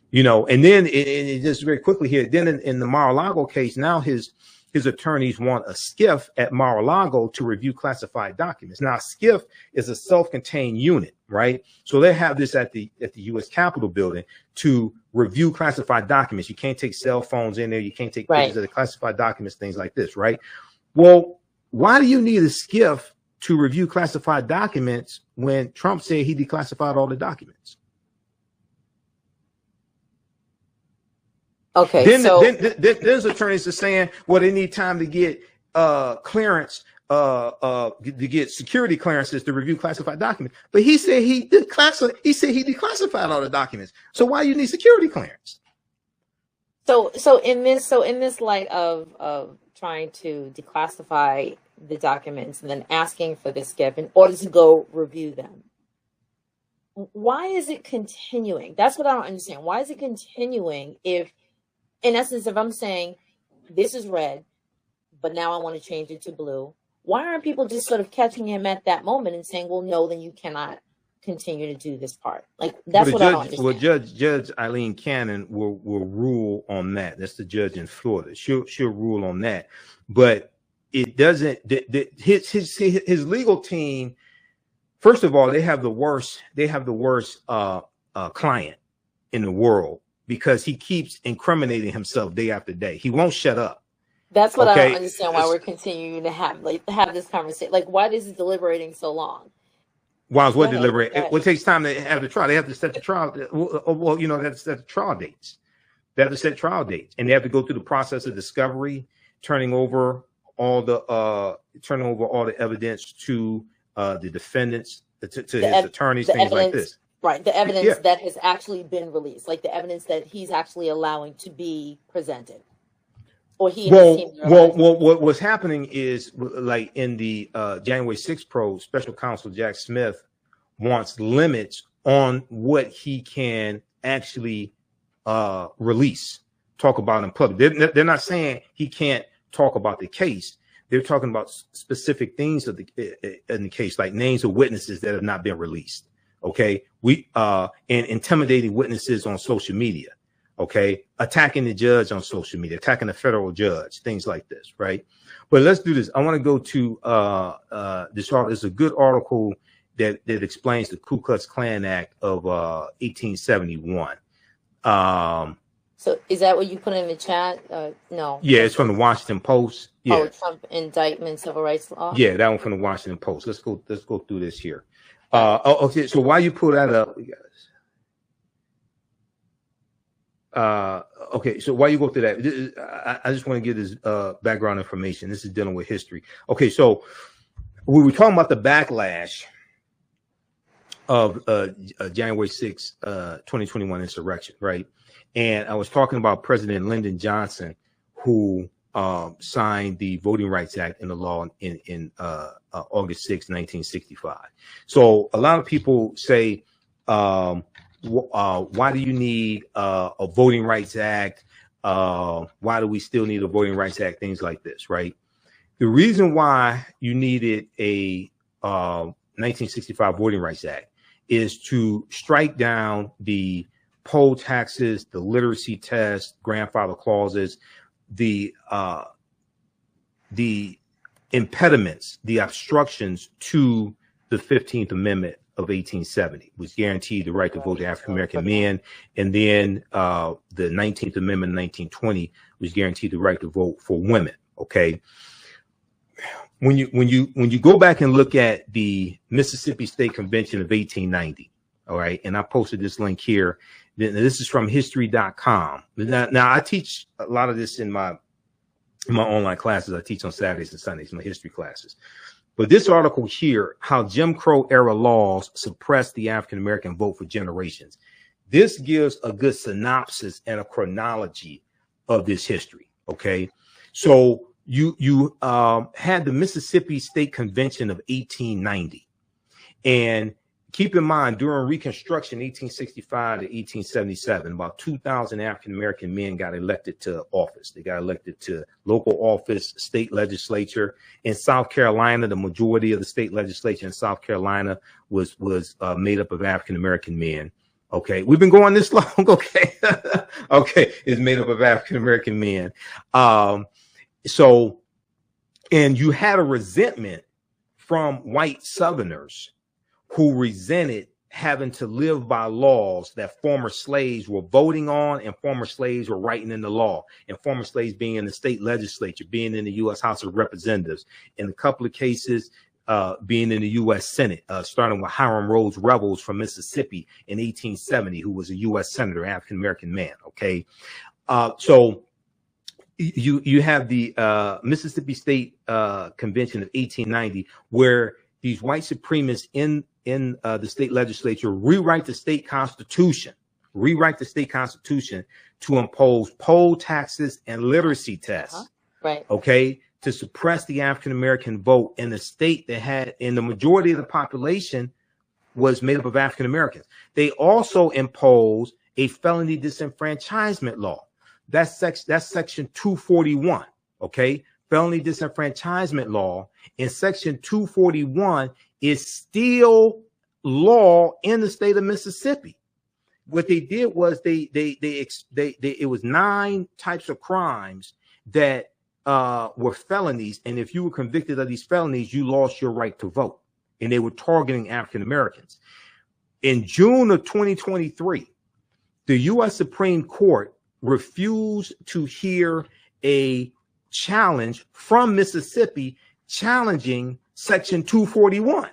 You know, and then it just very quickly here, then in the Mar-a-Lago case, now his attorneys want a SCIF at Mar-a-Lago to review classified documents. Now, SCIF is a self-contained unit, right? So they have this at the U.S. Capitol building to review classified documents. You can't take cell phones in there. You can't take pictures of the classified documents, things like this, right? Well, why do you need a SCIF to review classified documents when Trump said he declassified all the documents? Okay, then there's attorneys are saying, well, they need time to get clearance, to get security clearances to review classified documents. But he said he declassified all the documents. So why do you need security clearance? So in this light of trying to declassify the documents and then asking for the SCIF in order to go review them, why is it continuing? That's what I don't understand. Why is it continuing if, in essence, if I'm saying this is red, but now I want to change it to blue, why aren't people just sort of catching him at that moment and saying, well, no, then you cannot continue to do this part? Like, that's what I don't understand. Well, Judge Eileen Cannon will rule on that. That's the judge in Florida. She'll rule on that. But it doesn't, his legal team, first of all, they have the worst client in the world, because he keeps incriminating himself day after day. He won't shut up. That's what I don't understand, why we're continuing to have this conversation. Like, why is it deliberating so long? Why is what deliberating? It takes time to have the trial. They have to set the trial. Well, you know, they have to set the trial dates. They have to set trial dates, and they have to go through the process of discovery, turning over all the evidence to the defendants, to his attorneys, things like this. Right, the evidence that has actually been released, like the evidence that he's actually allowing to be presented, or what's happening is, like in the January 6th probe, Special Counsel Jack Smith wants limits on what he can actually release, talk about in public. They're not saying he can't talk about the case. They're talking about specific things in the case, like names of witnesses that have not been released. Okay, and intimidating witnesses on social media. Okay, attacking the judge on social media, attacking the federal judge, things like this, right? But let's do this. I want to go to this article. It's a good article that explains the Ku Klux Klan Act of 1871. So is that what you put in the chat? No. Yeah, it's from the Washington Post. Yeah. Oh, Trump Indictment, Civil Rights Law. Yeah, that one from the Washington Post. Let's go through this here. Okay, so while you pull that up, okay, so while you go through that, I just want to give this background information. This is dealing with history. Okay, so we were talking about the backlash of January 6, 2021 insurrection, right? And I was talking about President Lyndon Johnson, who signed the Voting Rights Act into law in August 6, 1965. So a lot of people say, why do you need a Voting Rights Act? Why do we still need a Voting Rights Act? Things like this, right? The reason why you needed a 1965 Voting Rights Act is to strike down the poll taxes, the literacy test, grandfather clauses, the impediments, the obstructions to the 15th Amendment of 1870, which guaranteed the right to vote to African American men, and then the 19th Amendment in 1920, which guaranteed the right to vote for women. Okay. When you go back and look at the Mississippi State Convention of 1890, all right, and I posted this link here. This is from history.com. Now I teach a lot of this in my online classes. I teach on Saturdays and Sundays, my history classes. But this article here, how Jim Crow era laws suppressed the African American vote for generations. This gives a good synopsis and a chronology of this history. Okay, so you had the Mississippi State Convention of 1890, and keep in mind, during Reconstruction, 1865 to 1877, about 2,000 African-American men got elected to office. They got elected to local office, state legislature. In South Carolina, the majority of the state legislature in South Carolina was made up of African-American men. Okay, we've been going this long. Okay, okay, it's made up of African-American men. So, and you had a resentment from white Southerners who resented having to live by laws that former slaves were voting on and former slaves were writing into law, and former slaves being in the state legislature, being in the U.S. House of Representatives, in a couple of cases being in the U.S. Senate, starting with Hiram Rhodes Revels from Mississippi in 1870, who was a U.S. Senator, African-American man. Okay, so you have the Mississippi State Convention of 1890, where these white supremacists in the state legislature rewrite the state constitution to impose poll taxes and literacy tests. Right. Okay. To suppress the African-American vote in a state that had, in the majority of the population was made up of African-Americans. They also imposed a felony disenfranchisement law. That's section 241. Okay. Felony disenfranchisement law in section 241 is still law in the state of Mississippi. What they did was it was 9 types of crimes that were felonies, and if you were convicted of these felonies, you lost your right to vote, and they were targeting African Americans. In June of 2023, the U.S. Supreme Court refused to hear a challenge from Mississippi challenging section 241,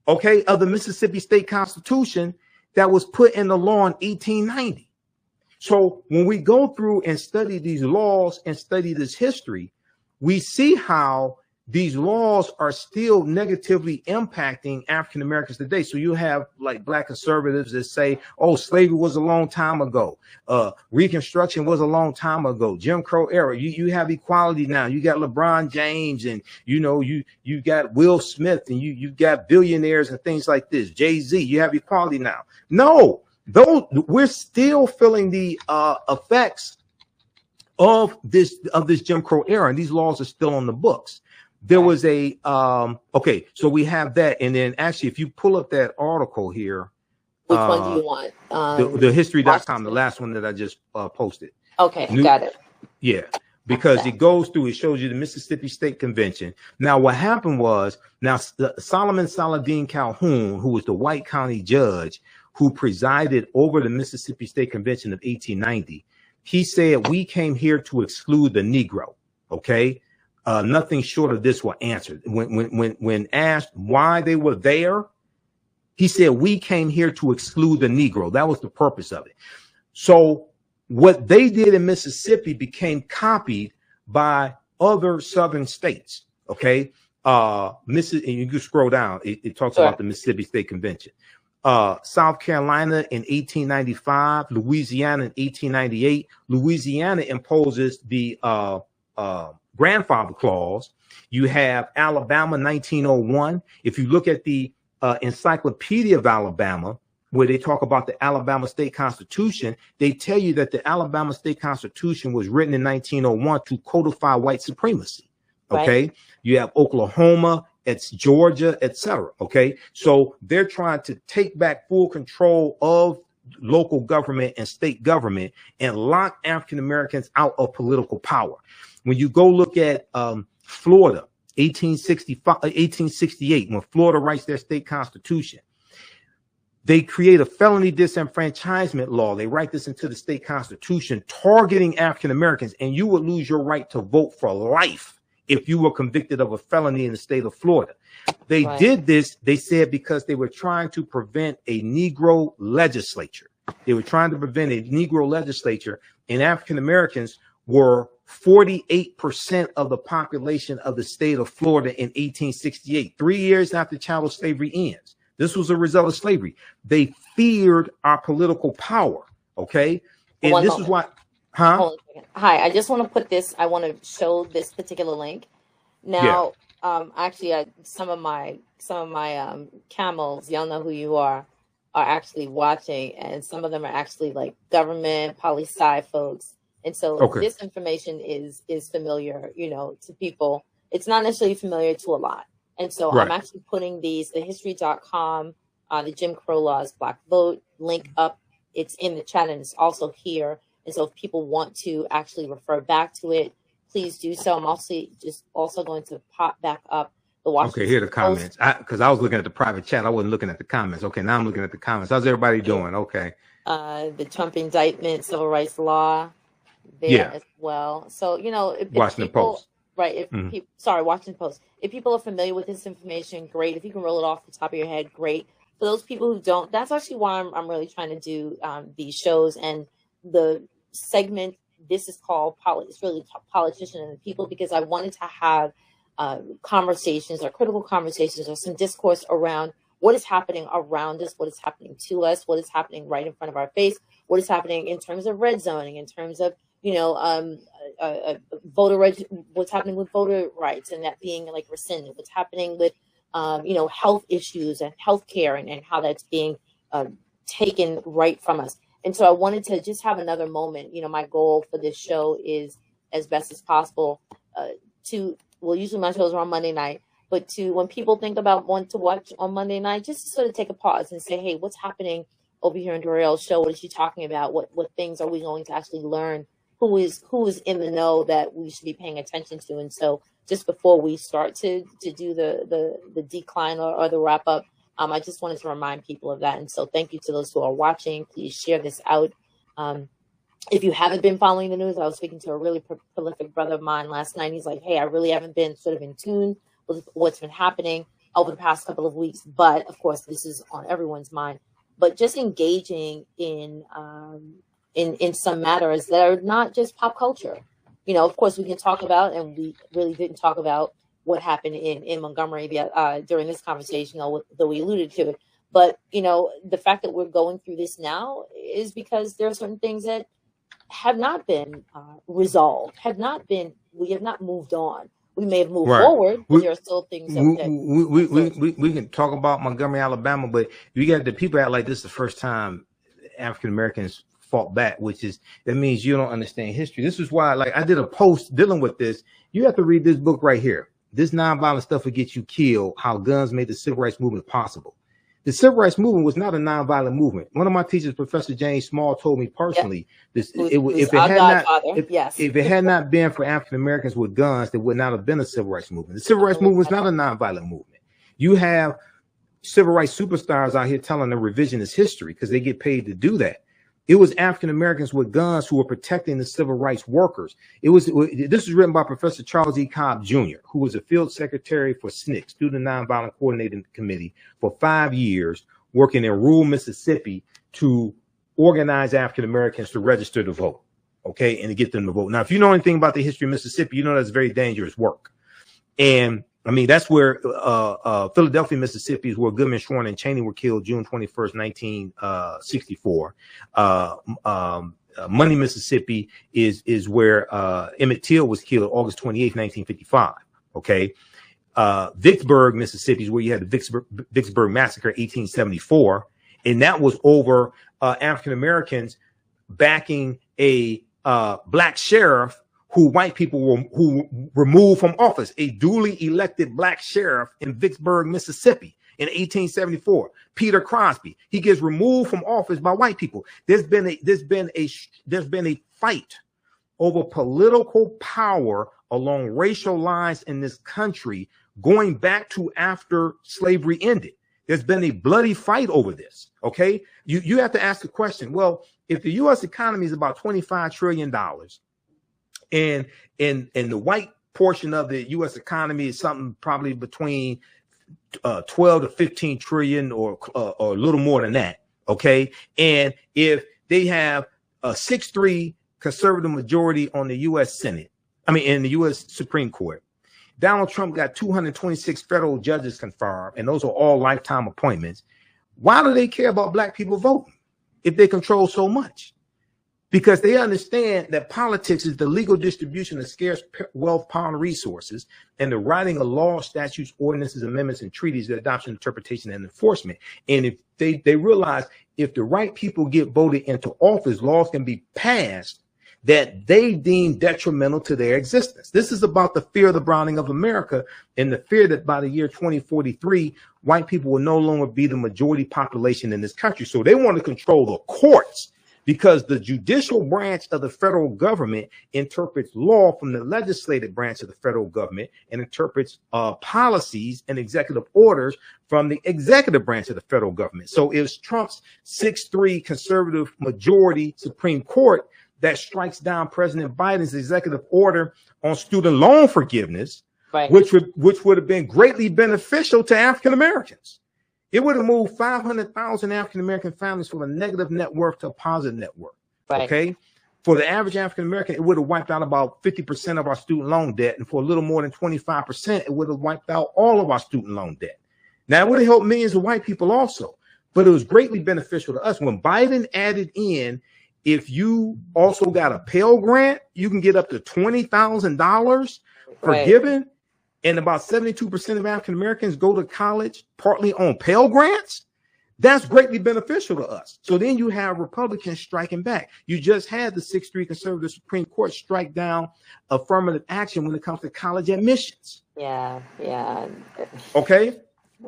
okay, of the Mississippi State Constitution that was put in the law in 1890. So when we go through and study these laws and study this history, we see how these laws are still negatively impacting African Americans today. So you have like black conservatives that say, oh, slavery was a long time ago. Reconstruction was a long time ago. Jim Crow era. You have equality now. You got LeBron James, and you got Will Smith, and you got billionaires and things like this. Jay-Z, you have equality now. No, we're still feeling the effects of this Jim Crow era, and these laws are still on the books. There was a okay, so we have that, and then actually, if you pull up that article here, which one do you want? The history.com, the last one that I just posted. Okay, got it. Yeah, because it goes through, it shows you the Mississippi State Convention. Now, what happened was, Solomon Saladin Calhoun, who was the White County judge who presided over the Mississippi State Convention of 1890, he said, we came here to exclude the Negro. Okay. Nothing short of this were answered. When asked why they were there, he said, we came here to exclude the Negro. That was the purpose of it. So what they did in Mississippi became copied by other Southern states. Okay. And you can scroll down. It talks about the Mississippi State Convention. South Carolina in 1895, Louisiana in 1898. Louisiana imposes the grandfather clause. You have Alabama 1901. If you look at the Encyclopedia of Alabama, where they talk about the Alabama State Constitution, they tell you that the Alabama State Constitution was written in 1901 to codify white supremacy. Okay. Right. You have Oklahoma, it's Georgia, etc. Okay. So they're trying to take back full control of local government and state government and lock African Americans out of political power. When you go look at Florida, 1868, when Florida writes their state constitution, they create a felony disenfranchisement law. They write this into the state constitution, targeting African Americans, and you would lose your right to vote for life if you were convicted of a felony in the state of Florida. They did this, they said, because they were trying to prevent a Negro legislature. They were trying to prevent a Negro legislature, and African Americans were 48% of the population of the state of Florida in 1868, 3 years after chattel slavery ends. This was a result of slavery. They feared our political power. Okay. And this is why, Hold on a second. Hi, I just want to put this, I want to show this particular link. Now, actually, some of my camels, y'all know who you are actually watching, and some of them are actually like government, poli-sci folks. And so this information is familiar, to people. It's not necessarily familiar to a lot. And so I'm actually putting the history.com, the Jim Crow laws, Black Vote link up. It's in the chat and it's also here. And so if people want to actually refer back to it, please do so. I'm also going to pop back up the Washington here are the comments. Because I was looking at the private chat. I wasn't looking at the comments. Okay, now I'm looking at the comments. How's everybody doing? Okay. The Trump Indictment, civil rights law there as well. So, if Washington Post. Right. If Washington Post. If people are familiar with this information, great. If you can roll it off the top of your head, great. For those people who don't, that's actually why I'm really trying to do these shows. And the segment, this is called it's really Politician and the People, because I wanted to have conversations or critical conversations or some discourse around what is happening around us, what is happening to us, what is happening right in front of our face, what is happening in terms of red zoning, in terms of what's happening with voter rights and that being like rescinded, what's happening with health issues and healthcare and how that's being taken right from us. And so I wanted to just have another moment. My goal for this show is, as best as possible, usually my shows are on Monday night, but when people think about wanting to watch on Monday night, just to sort of take a pause and say, hey, what's happening over here in Doriel's show? What is she talking about? What things are we going to actually learn? Who is in the know that we should be paying attention to? And so just before we start to do the decline or the wrap up, I just wanted to remind people of that. And so thank you to those who are watching. Please share this out. If you haven't been following the news, I was speaking to a really prolific brother of mine last night. He's like, hey, I really haven't been sort of in tune with what's been happening over the past couple of weeks. But of course, this is on everyone's mind. But just engaging in some matters that are not just pop culture. Of course, we can talk about, and we really didn't talk about what happened in Montgomery during this conversation, though we alluded to it. But, the fact that we're going through this now is because there are certain things that have not been resolved, we have not moved on. We may have moved forward, but there are still things we can talk about Montgomery, Alabama, but you got the people act like this is the first time African Americans fought back, that means you don't understand history. This is why, I did a post dealing with this. You have to read this book right here. This nonviolent stuff will get you killed, how guns made the civil rights movement possible. The civil rights movement was not a nonviolent movement. One of my teachers, Professor James Small, told me personally, if it had not been for African Americans with guns, there would not have been a civil rights movement. The civil rights movement was not a nonviolent movement. You have civil rights superstars out here telling the revisionist history because they get paid to do that. It was African Americans with guns who were protecting the civil rights workers. This was written by Professor Charles E. Cobb Jr., who was a field secretary for SNCC, Student Nonviolent Coordinating Committee, for 5 years, working in rural Mississippi to organize African Americans to register to vote, okay, and to get them to vote. Now, if you know anything about the history of Mississippi, you know that's very dangerous work. And I mean, that's where Philadelphia, Mississippi is where Goodman, Schwerner, and Cheney were killed June 21st, 1964. Money, Mississippi is where Emmett Till was killed August 28th, 1955. Okay. Vicksburg, Mississippi is where you had the Vicksburg Massacre, 1874. And that was over African Americans backing a black sheriff who white people who removed from office, a duly elected black sheriff in Vicksburg, Mississippi in 1874. Peter Crosby, he gets removed from office by white people. There's been a fight over political power along racial lines in this country going back to after slavery ended. There's been a bloody fight over this. Okay, you have to ask the question, well, if the U.S. economy is about $25 trillion, and the white portion of the U.S. economy is something probably between 12 to 15 trillion or a little more than that. OK, and if they have a 6-3 conservative majority on the U.S. Senate, I mean, in the U.S. Supreme Court, Donald Trump got 226 federal judges confirmed, and those are all lifetime appointments. Why do they care about black people voting if they control so much? Because they understand that politics is the legal distribution of scarce wealth, power, and resources, and the writing of laws, statutes, ordinances, amendments, and treaties, the adoption, interpretation, and enforcement. And if they realize if the right people get voted into office, laws can be passed that they deem detrimental to their existence. This is about the fear of the browning of America and the fear that by the year 2043, white people will no longer be the majority population in this country. So they want to control the courts, because the judicial branch of the federal government interprets law from the legislative branch of the federal government and interprets policies and executive orders from the executive branch of the federal government. So it's Trump's 6-3 conservative majority Supreme Court that strikes down President Biden's executive order on student loan forgiveness, right, which would have been greatly beneficial to African Americans. It would have moved 500,000 African-American families from a negative net worth to a positive net worth. Right. Okay. For the average African-American, it would have wiped out about 50% of our student loan debt. And for a little more than 25%, it would have wiped out all of our student loan debt. Now, it would have helped millions of white people also, but it was greatly beneficial to us. When Biden added in, if you also got a Pell Grant, you can get up to $20,000 forgiven. And about 72% of African Americans go to college partly on Pell Grants. That's greatly beneficial to us. So then you have Republicans striking back. You just had the 6-3 conservative Supreme Court strike down affirmative action when it comes to college admissions. Yeah. Okay.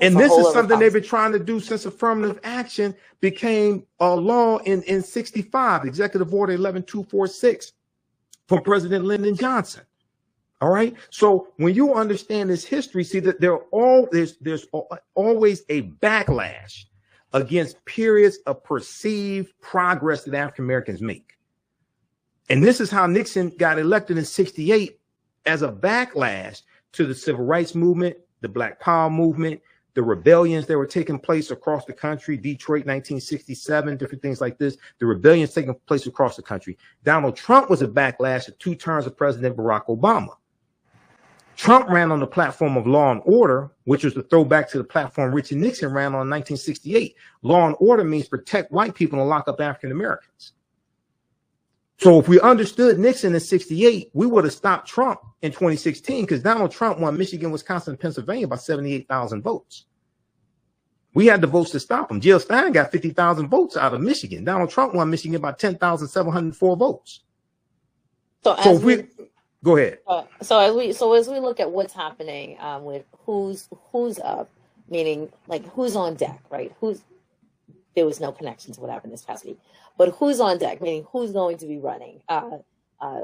And this is something they've been trying to do since affirmative action became a law in 65, Executive Order 11246 from President Lyndon Johnson. All right. So when you understand this history, see that there's always a backlash against periods of perceived progress that African Americans make. And this is how Nixon got elected in 68 as a backlash to the civil rights movement, the Black Power movement, the rebellions that were taking place across the country, Detroit, 1967, different things like this, the rebellions taking place across the country. Donald Trump was a backlash to 2 terms of President Barack Obama. Trump ran on the platform of law and order, which was the throwback to the platform Richard Nixon ran on in 1968. Law and order means protect white people and lock up African Americans. So if we understood Nixon in 68, we would have stopped Trump in 2016 because Donald Trump won Michigan, Wisconsin, and Pennsylvania by 78,000 votes. We had the votes to stop him. Jill Stein got 50,000 votes out of Michigan. Donald Trump won Michigan by 10,704 votes. Go ahead. So as we look at what's happening with who's up, meaning like who's on deck, right? There was no connection to what happened this past week, but who's on deck, meaning who's going to be running.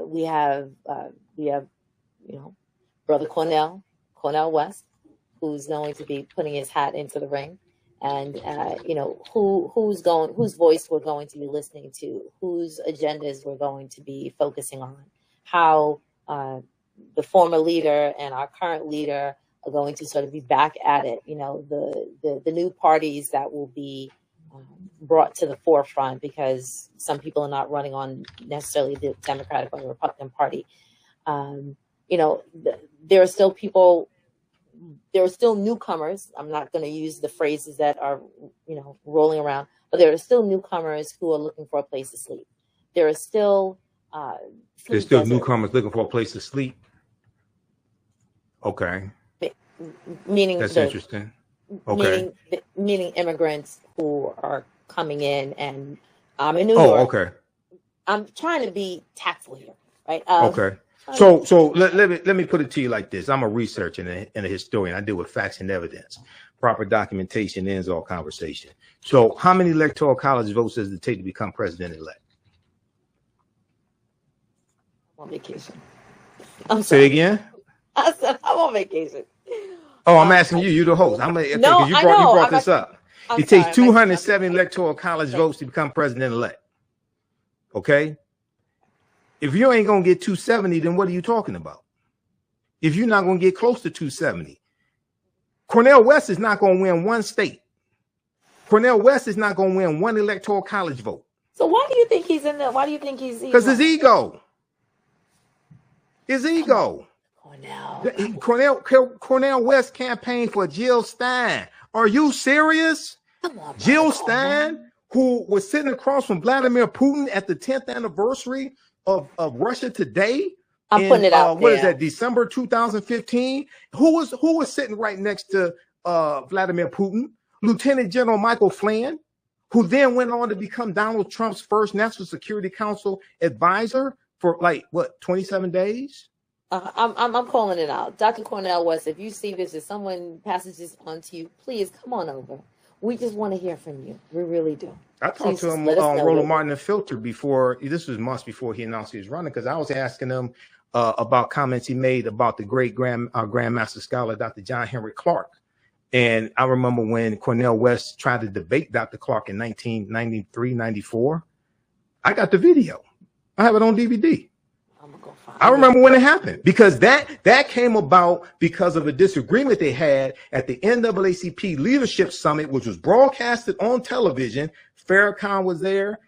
We have, Brother Cornel West, who's going to be putting his hat into the ring, and whose voice we're going to be listening to, whose agendas we're going to be focusing on, how the former leader and our current leader are going to sort of be back at it. The new parties that will be brought to the forefront, because some people are not running on necessarily the Democratic or the Republican Party. There are still people, there are still newcomers. I'm not going to use the phrases that are, rolling around, but there are still newcomers who are looking for a place to sleep. There are still there's still newcomers looking for a place to sleep. Okay. Meaning that's interesting. Okay. Meaning immigrants who are coming in, and I'm in New York. Oh, okay. I'm trying to be tactful here, right? Okay. So let me put it to you like this. I'm a researcher and a historian. I deal with facts and evidence. Proper documentation ends all conversation. So how many electoral college votes does it take to become president-elect? I'm on vacation. Say again? I said I'm on vacation. Oh, I'm asking you. You the host. You brought this up. It takes 270 electoral college votes to become president-elect. Okay? If you ain't going to get 270, then what are you talking about? If you're not going to get close to 270. Cornel West is not going to win one state. Cornel West is not going to win one electoral college vote. So why do you think he's in there? Why do you think he's... Because his ego. His ego. Cornel West campaigned for Jill Stein. Are you serious? Come on, Jill Stein, who was sitting across from Vladimir Putin at the 10th anniversary of Russia Today. I'm putting it out there. What is that? December 2015. Who was sitting right next to Vladimir Putin? Lieutenant General Michael Flynn, who then went on to become Donald Trump's first National Security Council advisor for 27 days. I'm calling it out. Dr. Cornel West, if you see this, if someone passes this on to you, please come on over. We just want to hear from you. We really do. I talked to him on Roland Martin and Filter before. This was months before he announced he was running, because I was asking him about comments he made about the great Grandmaster Scholar, Dr. John Henry Clark. And I remember when Cornel West tried to debate Dr. Clark in 1993, 94. I got the video. I have it on DVD. I remember when it happened, because that came about because of a disagreement they had at the NAACP Leadership Summit, which was broadcasted on television. Farrakhan was there,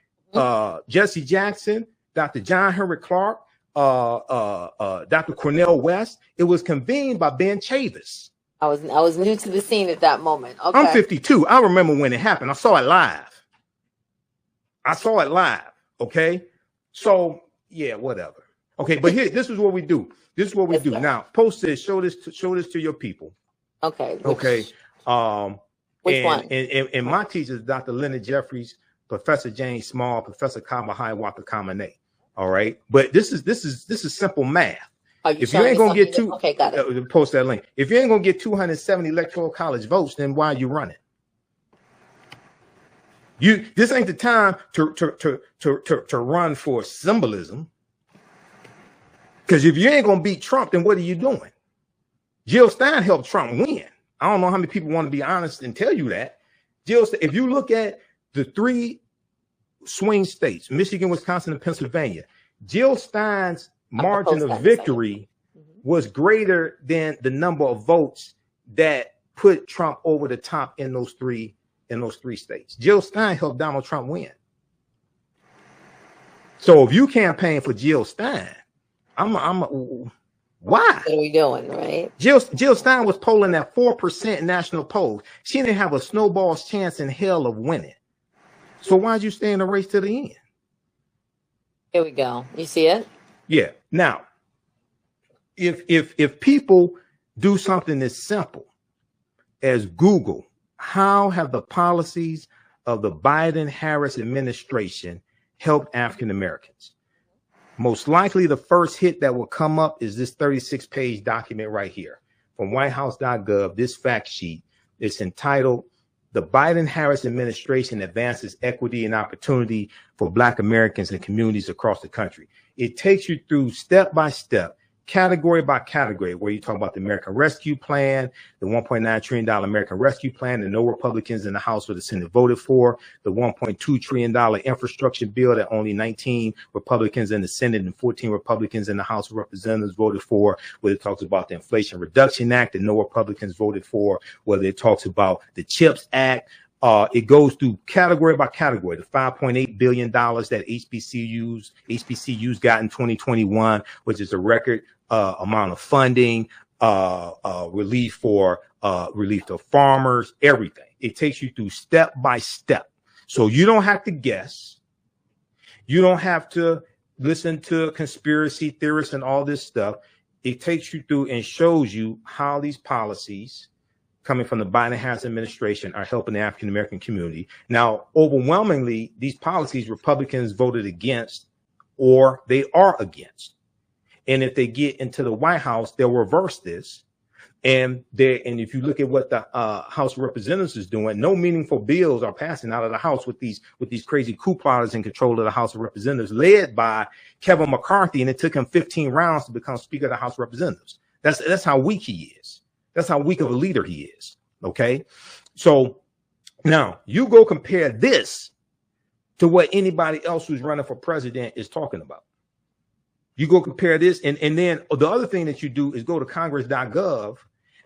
Jesse Jackson, Dr. John Henry Clark, Dr. Cornel West. It was convened by Ben Chavis. I was new to the scene at that moment. Okay. I'm 52. I remember when it happened. I saw it live. Okay. So yeah, whatever. Okay, but here, this is what we do. Now, post this. Show this to your people. Okay. Which one? And my teachers, Dr. Leonard Jeffries, Professor James Small, Professor Kabahai Walker Kamane. All right, but this is simple math. If you ain't gonna get got it. Post that link. If you ain't gonna get 270 electoral college votes, then why are you running? This ain't the time to run for symbolism. Because if you ain't going to beat Trump, then what are you doing? Jill Stein helped Trump win. I don't know how many people want to be honest and tell you that. If you look at the three swing states, Michigan, Wisconsin, and Pennsylvania, Jill Stein's margin of victory was greater than the number of votes that put Trump over the top in those three states. Jill Stein helped Donald Trump win. So if you campaign for Jill Stein, why? What are we doing, right? Jill Stein was polling at 4% national polls. She didn't have a snowball's chance in hell of winning. So why'd you stay in the race to the end? Here we go. You see it? Yeah. Now, if people do something as simple as Google, how have the policies of the Biden-Harris administration helped African Americans? Most likely the first hit that will come up is this 36-page document right here from whitehouse.gov, this fact sheet It's entitled "The Biden-Harris Administration Advances Equity and Opportunity for Black Americans and Communities Across the Country." It takes you through step by step, category by category, where you talk about the American Rescue Plan, the $1.9 trillion American Rescue Plan that no Republicans in the House or the Senate voted for, the $1.2 trillion infrastructure bill that only 19 Republicans in the Senate and 14 Republicans in the House of Representatives voted for, where it talks about the Inflation Reduction Act that no Republicans voted for, whether it talks about the CHIPS Act. It goes through category by category. The $5.8 billion that HBCUs got in 2021, which is a record amount of funding, relief to farmers, everything. It takes you through step by step. So you don't have to guess. You don't have to listen to conspiracy theorists and all this stuff. It takes you through and shows you how these policies coming from the Biden-Harris administration are helping the African-American community. Now, overwhelmingly, these policies Republicans voted against or they are against. And if they get into the White House, they'll reverse this. And if you look at what the House of Representatives is doing, no meaningful bills are passing out of the House with these crazy coup plotters in control of the House of Representatives, led by Kevin McCarthy, and it took him 15 rounds to become Speaker of the House of Representatives. That's how weak he is. That's how weak of a leader he is. Okay. So now you go compare this to what anybody else who's running for president is talking about. You go compare this. And then the other thing that you do is go to congress.gov,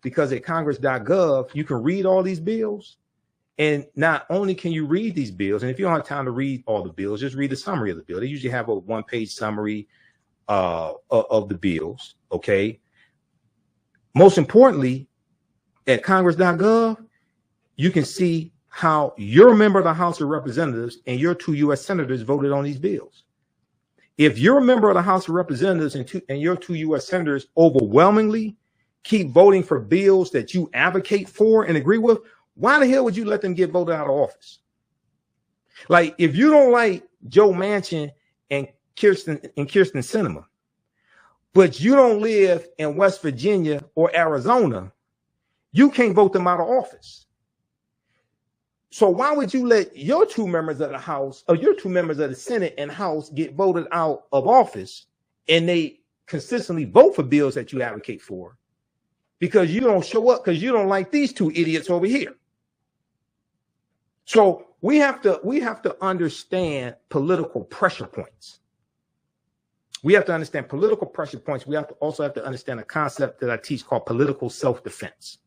because at congress.gov, you can read all these bills. And not only can you read these bills, and if you don't have time to read all the bills, just read the summary of the bill. They usually have a one-page summary of the bills. Okay. Most importantly, at congress.gov, you can see how your member of the House of Representatives and your 2 U.S. senators voted on these bills. If you're a member of the House of Representatives and your 2 U.S. senators overwhelmingly keep voting for bills that you advocate for and agree with, why the hell would you let them get voted out of office? Like, if you don't like Joe Manchin and Kirsten Sinema, but you don't live in West Virginia or Arizona, you can't vote them out of office. So why would you let your 2 members of the House or your 2 members of the Senate and House get voted out of office, and they consistently vote for bills that you advocate for, because you don't show up because you don't like these 2 idiots over here? So we have to understand political pressure points. We have to understand political pressure points. We also have to understand a concept that I teach called political self-defense.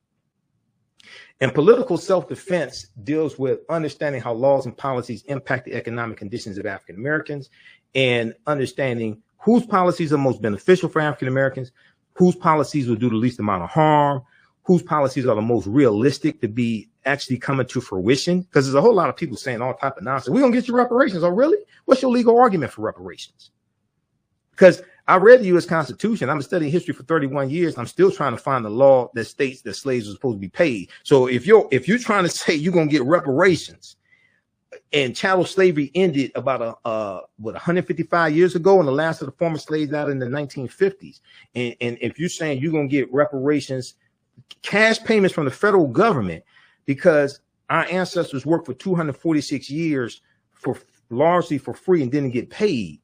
And political self-defense deals with understanding how laws and policies impact the economic conditions of African Americans, and understanding whose policies are most beneficial for African Americans, whose policies will do the least amount of harm, whose policies are the most realistic to be actually coming to fruition. Because there's a whole lot of people saying all type of nonsense. We're going to get you reparations. Oh, really? What's your legal argument for reparations? Because I read the U.S. Constitution. I've been studying history for 31 years. I'm still trying to find the law that states that slaves are supposed to be paid. So if you're trying to say you're going to get reparations, and chattel slavery ended about 155 years ago, and the last of the former slaves out in the 1950s, and if you're saying you're going to get reparations, cash payments from the federal government, because our ancestors worked for 246 years largely for free and didn't get paid.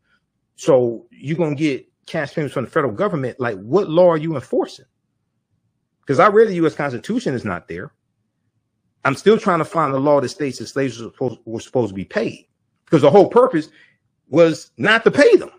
So you're going to get cash payments from the federal government. Like, what law are you enforcing? Because I read the U.S. Constitution is not there. I'm still trying to find the law that states that slaves were supposed to be paid, because the whole purpose was not to pay them.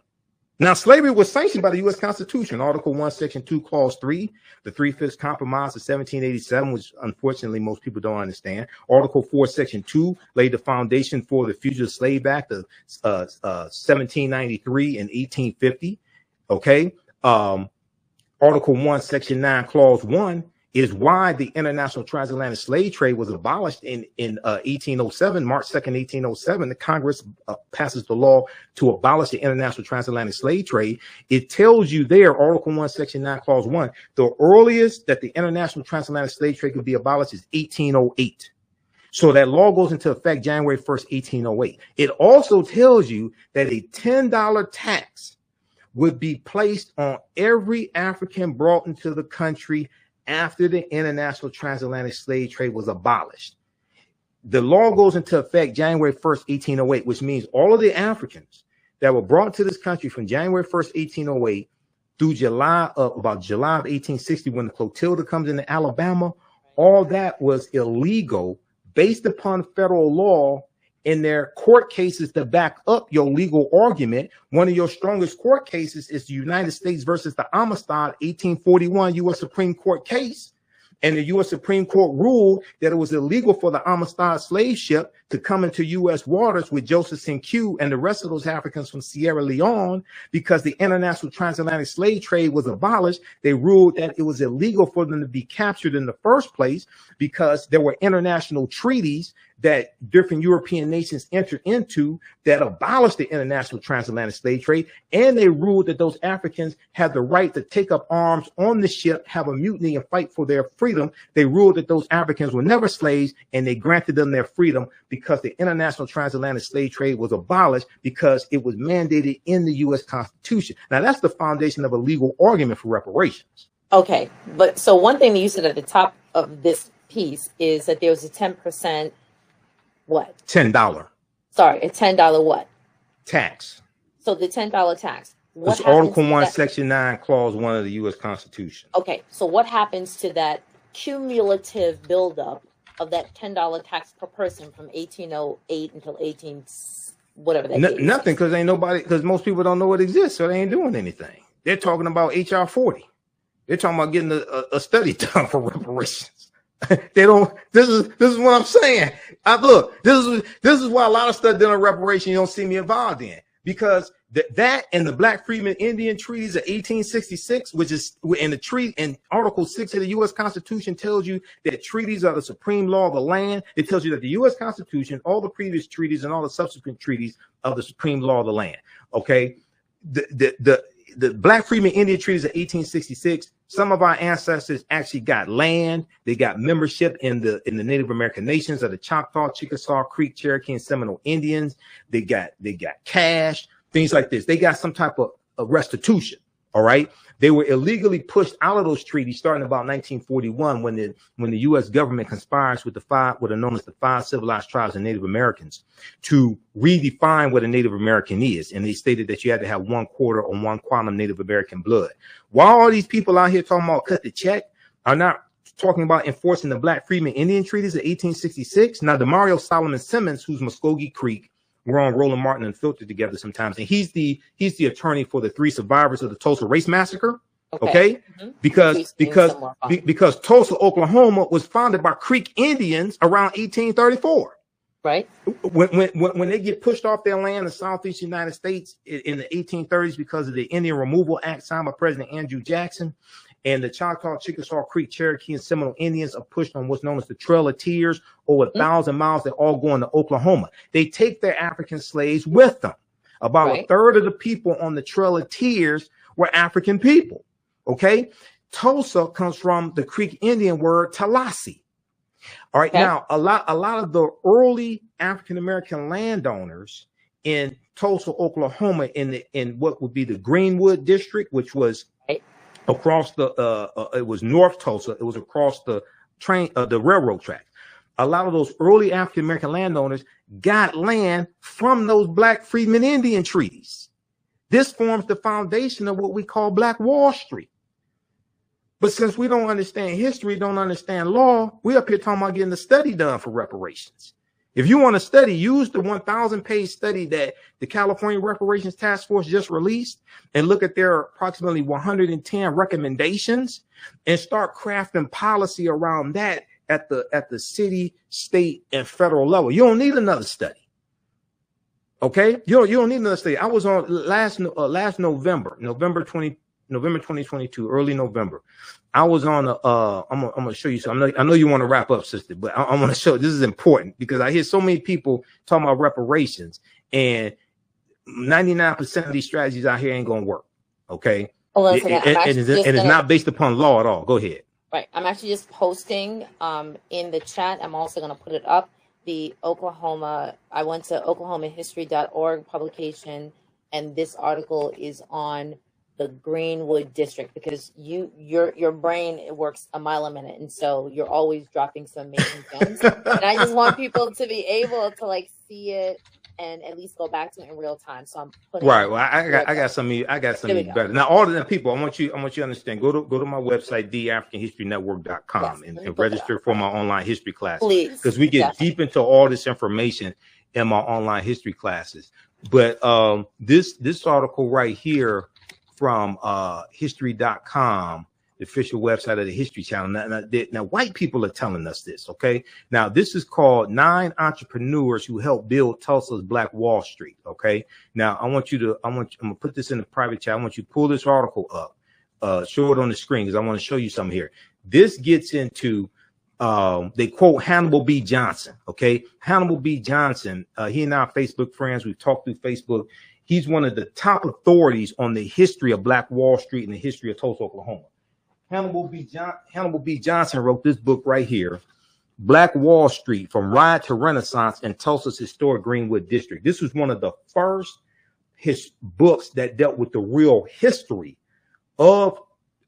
Now, slavery was sanctioned by the U.S. Constitution, Article 1, Section 2, Clause 3, the 3/5 Compromise of 1787, which unfortunately most people don't understand. Article 4, Section 2 laid the foundation for the Fugitive Slave Act of 1793 and 1850. Okay. Article 1, Section 9, Clause 1 is why the international transatlantic slave trade was abolished in 1807, March 2nd, 1807. The Congress passes the law to abolish the international transatlantic slave trade. It tells you there, Article 1, Section 9, Clause 1, the earliest that the international transatlantic slave trade could be abolished is 1808. So that law goes into effect January 1st, 1808. It also tells you that a $10 tax would be placed on every African brought into the country after the international transatlantic slave trade was abolished. The law goes into effect January 1st, 1808, which means all of the Africans that were brought to this country from January 1st, 1808 through July of 1860, when the Clotilda comes into Alabama, all that was illegal based upon federal law in their court cases to back up your legal argument. One of your strongest court cases is the United States versus the Amistad 1841 U.S. Supreme Court case. And the U.S. Supreme Court ruled that it was illegal for the Amistad slave ship to come into U.S. waters with Joseph Q and the rest of those Africans from Sierra Leone, because the international transatlantic slave trade was abolished. They ruled that it was illegal for them to be captured in the first place because there were international treaties that different European nations entered into that abolished the international transatlantic slave trade. And they ruled that those Africans had the right to take up arms on the ship, have a mutiny, and fight for their freedom. They ruled that those Africans were never slaves, and they granted them their freedom because the international transatlantic slave trade was abolished because it was mandated in the U.S. Constitution. Now, that's the foundation of a legal argument for reparations. Okay, but so one thing that you said at the top of this piece is that there was a 10% what? $10. Sorry, a $10 what? Tax. So the $10 tax. It's Article 1, Section 9, Clause 1 of the U.S. Constitution. Okay, so what happens to that cumulative buildup of that $10 tax per person from 1808 until 18 whatever that is? Nothing, because ain't nobody, because most people don't know it exists, so they ain't doing anything. They're talking about HR 40. They're talking about getting a study done for reparations. They don't. This is what I'm saying. Look, this is why a lot of stuff done on reparation you don't see me involved in, because that and the Black Freedmen Indian treaties of 1866, which is in the treaty in Article 6 of the U.S. Constitution, tells you that treaties are the supreme law of the land. It tells you that the U.S. Constitution, all the previous treaties, and all the subsequent treaties are the supreme law of the land. Okay, the Black Freedmen Indian treaties of 1866. Some of our ancestors actually got land. They got membership in the Native American nations of the Choctaw, Chickasaw, Creek, Cherokee, and Seminole Indians. They got cash, things like this. They got some type of restitution. All right. They were illegally pushed out of those treaties starting about 1941 when the U.S. government conspires with what are known as the 5 civilized tribes of Native Americans to redefine what a Native American is. And they stated that you had to have 1/4 or 1 quantum Native American blood. While all these people out here talking about cut the check are not talking about enforcing the Black Freedmen Indian treaties of 1866. Now, Demario Solomon Simmons, who's Muskogee Creek, we're on Roland Martin and Filter together sometimes, and he's the attorney for the 3 survivors of the Tulsa Race Massacre. Okay, because Tulsa, Oklahoma, was founded by Creek Indians around 1834. Right. When they get pushed off their land in the Southeast United States in the 1830s because of the Indian Removal Act signed by President Andrew Jackson, and the Choctaw, Chickasaw, Creek, Cherokee, and Seminole Indians are pushed on what's known as the Trail of Tears, over 1,000 miles. They're all going to Oklahoma. They take their African slaves with them. About a third of the people on the Trail of Tears were African people. Okay. Tulsa comes from the Creek Indian word Tallahassee. All right. Now, a lot of the early African-American landowners in Tulsa, Oklahoma, in what would be the Greenwood district, which was across it was North Tulsa. It was across the railroad track. A lot of those early African-American landowners got land from those Black Freedmen Indian treaties. This forms the foundation of what we call Black Wall Street. But since we don't understand history, don't understand law, we up here talking about getting a study done for reparations. If you want to study, use the 1,000-page study that the California Reparations Task Force just released and look at their approximately 110 recommendations and start crafting policy around that at the city, state, and federal level. You don't need another study. Okay? You don't need another study. I was on last November 2022, early November. I was on I'm gonna show you something. I know you want to wrap up, sister, but I want to show this is important because I hear so many people talking about reparations, and 99% of these strategies out here ain't gonna work. Okay, and it's not based upon law at all. Go ahead. Right, I'm actually just posting in the chat. I'm also gonna put it up. The Oklahoma. I went to oklahomahistory.org publication, and this article is on the Greenwood district, because your brain, it works a mile a minute, and so you're always dropping some amazing gems. And I just want people to be able to like see it and at least go back to it in real time. So I'm putting Right. Well, I got something better. Now, all of the people, I want you to understand. Go to my website, theafricanhistorynetwork.com, yes, and register for my online history class. Please, because we get deep into all this information in my online history classes. But this article right here from history.com, the official website of the History Channel. Now, white people are telling us this, okay? Now, this is called 9 Entrepreneurs Who Helped Build Tulsa's Black Wall Street, okay? Now, I'm going to put this in the private chat. I want you to pull this article up, show it on the screen, because I want to show you something here. This gets into, they quote Hannibal B. Johnson, okay? Hannibal B. Johnson, he and I are Facebook friends. We've talked through Facebook. He's one of the top authorities on the history of Black Wall Street and the history of Tulsa, Oklahoma. Hannibal B. Johnson wrote this book right here, Black Wall Street, From Riot to Renaissance in Tulsa's Historic Greenwood District. This was one of the first books that dealt with the real history of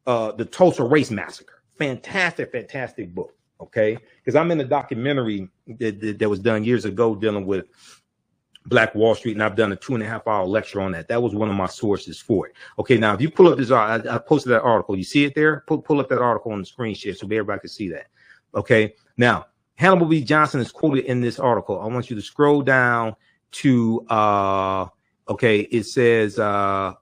the Tulsa Race Massacre. Fantastic book, okay? Because I'm in a documentary that was done years ago dealing with Black Wall Street, and I've done a 2.5-hour lecture on that. That was one of my sources for it. Okay, now if you pull up this, I posted that article. You see it there? Pull up that article on the screen share so everybody can see that. Okay, now Hannibal B. Johnson is quoted in this article. I want you to scroll down to okay, it says the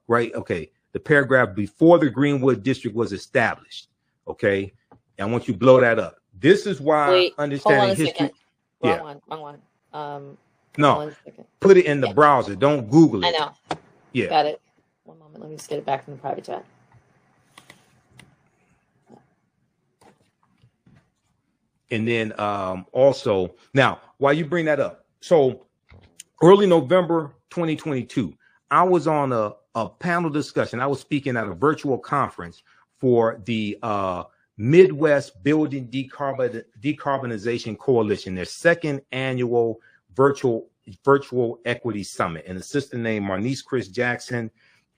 paragraph before the Greenwood District was established. Okay, and I want you to blow that up. This is why understanding history. Wrong one. No, put it in the browser. Don't Google it. I know. Yeah. Got it. One moment. Let me just get it back from the private chat. And then also, now, while you bring that up, so early November 2022, I was on a panel discussion. I was speaking at a virtual conference for the Midwest Building Decarbonization Coalition, their second annual virtual equity summit. And a sister named Marnice Chris Jackson,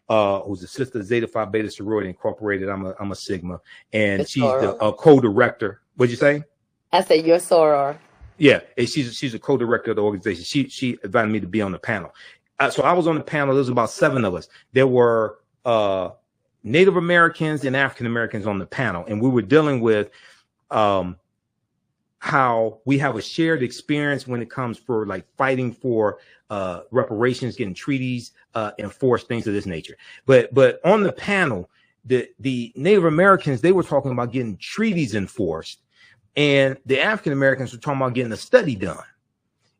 who's a sister of Zeta Phi Beta Sorority Incorporated. I'm a Sigma, and she's the co-director. What'd you say? I said you're soror. Yeah, and she's a co-director of the organization. She invited me to be on the panel. So I was on the panel. There was about 7 of us. There were Native Americans and African Americans on the panel, and we were dealing with how we have a shared experience when it comes for like fighting for reparations, getting treaties enforced, things of this nature. But on the panel, the Native Americans, they were talking about getting treaties enforced, and the African Americans were talking about getting a study done.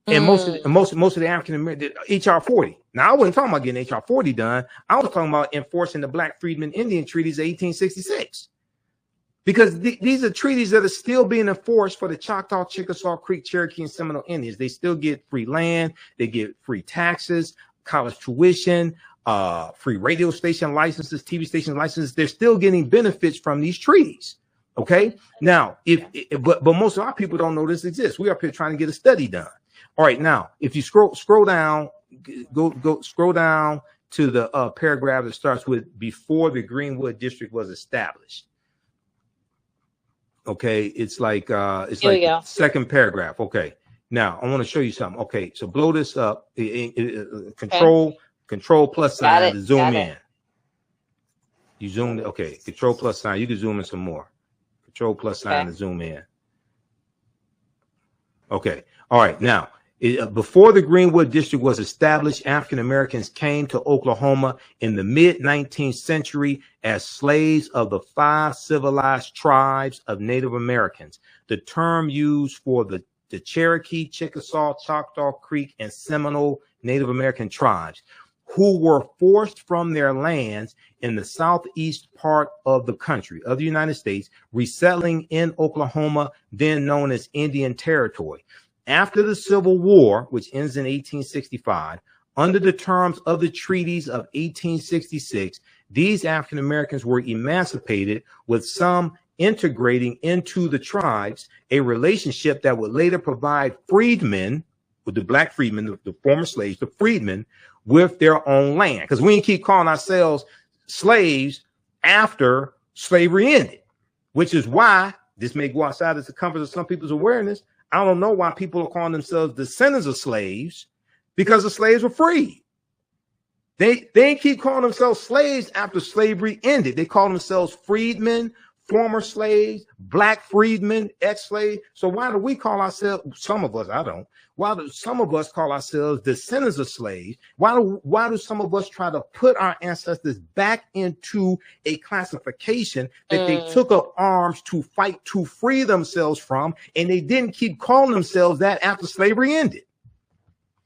And most of the African American HR 40. Now I wasn't talking about getting HR 40 done. I was talking about enforcing the Black Freedmen Indian treaties of 1866. Because these are treaties that are still being enforced for the Choctaw, Chickasaw, Creek, Cherokee, and Seminole Indians. They still get free land, they get free taxes, college tuition, free radio station licenses, TV station licenses. They're still getting benefits from these treaties. Okay. Now, but most of our people don't know this exists. We're up here trying to get a study done. All right. Now, if you scroll down, scroll down to the paragraph that starts with before the Greenwood District was established. Okay, it's like the second paragraph. Okay, now I want to show you something. Okay, so blow this up. Control plus sign to zoom in. You zoomed. Okay, control plus sign. You can zoom in some more. Control plus sign to zoom in. Okay. All right. Now, before the Greenwood District was established, African Americans came to Oklahoma in the mid-19th century as slaves of the 5 civilized tribes of Native Americans. The term used for the Cherokee, Chickasaw, Choctaw, Creek, and Seminole Native American tribes, who were forced from their lands in the southeast part of the country, of the United States, resettling in Oklahoma, then known as Indian Territory. After the Civil War, which ends in 1865, under the terms of the treaties of 1866, these African Americans were emancipated, with some integrating into the tribes, a relationship that would later provide freedmen, with the Black freedmen, the former slaves, the freedmen, with their own land. Because we keep calling ourselves slaves after slavery ended, which is why this may go outside the circumference of some people's awareness. I don't know why people are calling themselves descendants of slaves, because the slaves were freed. They didn't keep calling themselves slaves after slavery ended. They call themselves freedmen, former slaves, black freedmen, ex-slaves. So why do we call ourselves, some of us, I don't, why do some of us call ourselves descendants of slaves? Why do some of us try to put our ancestors back into a classification that they took up arms to fight to free themselves from, and they didn't keep calling themselves that after slavery ended?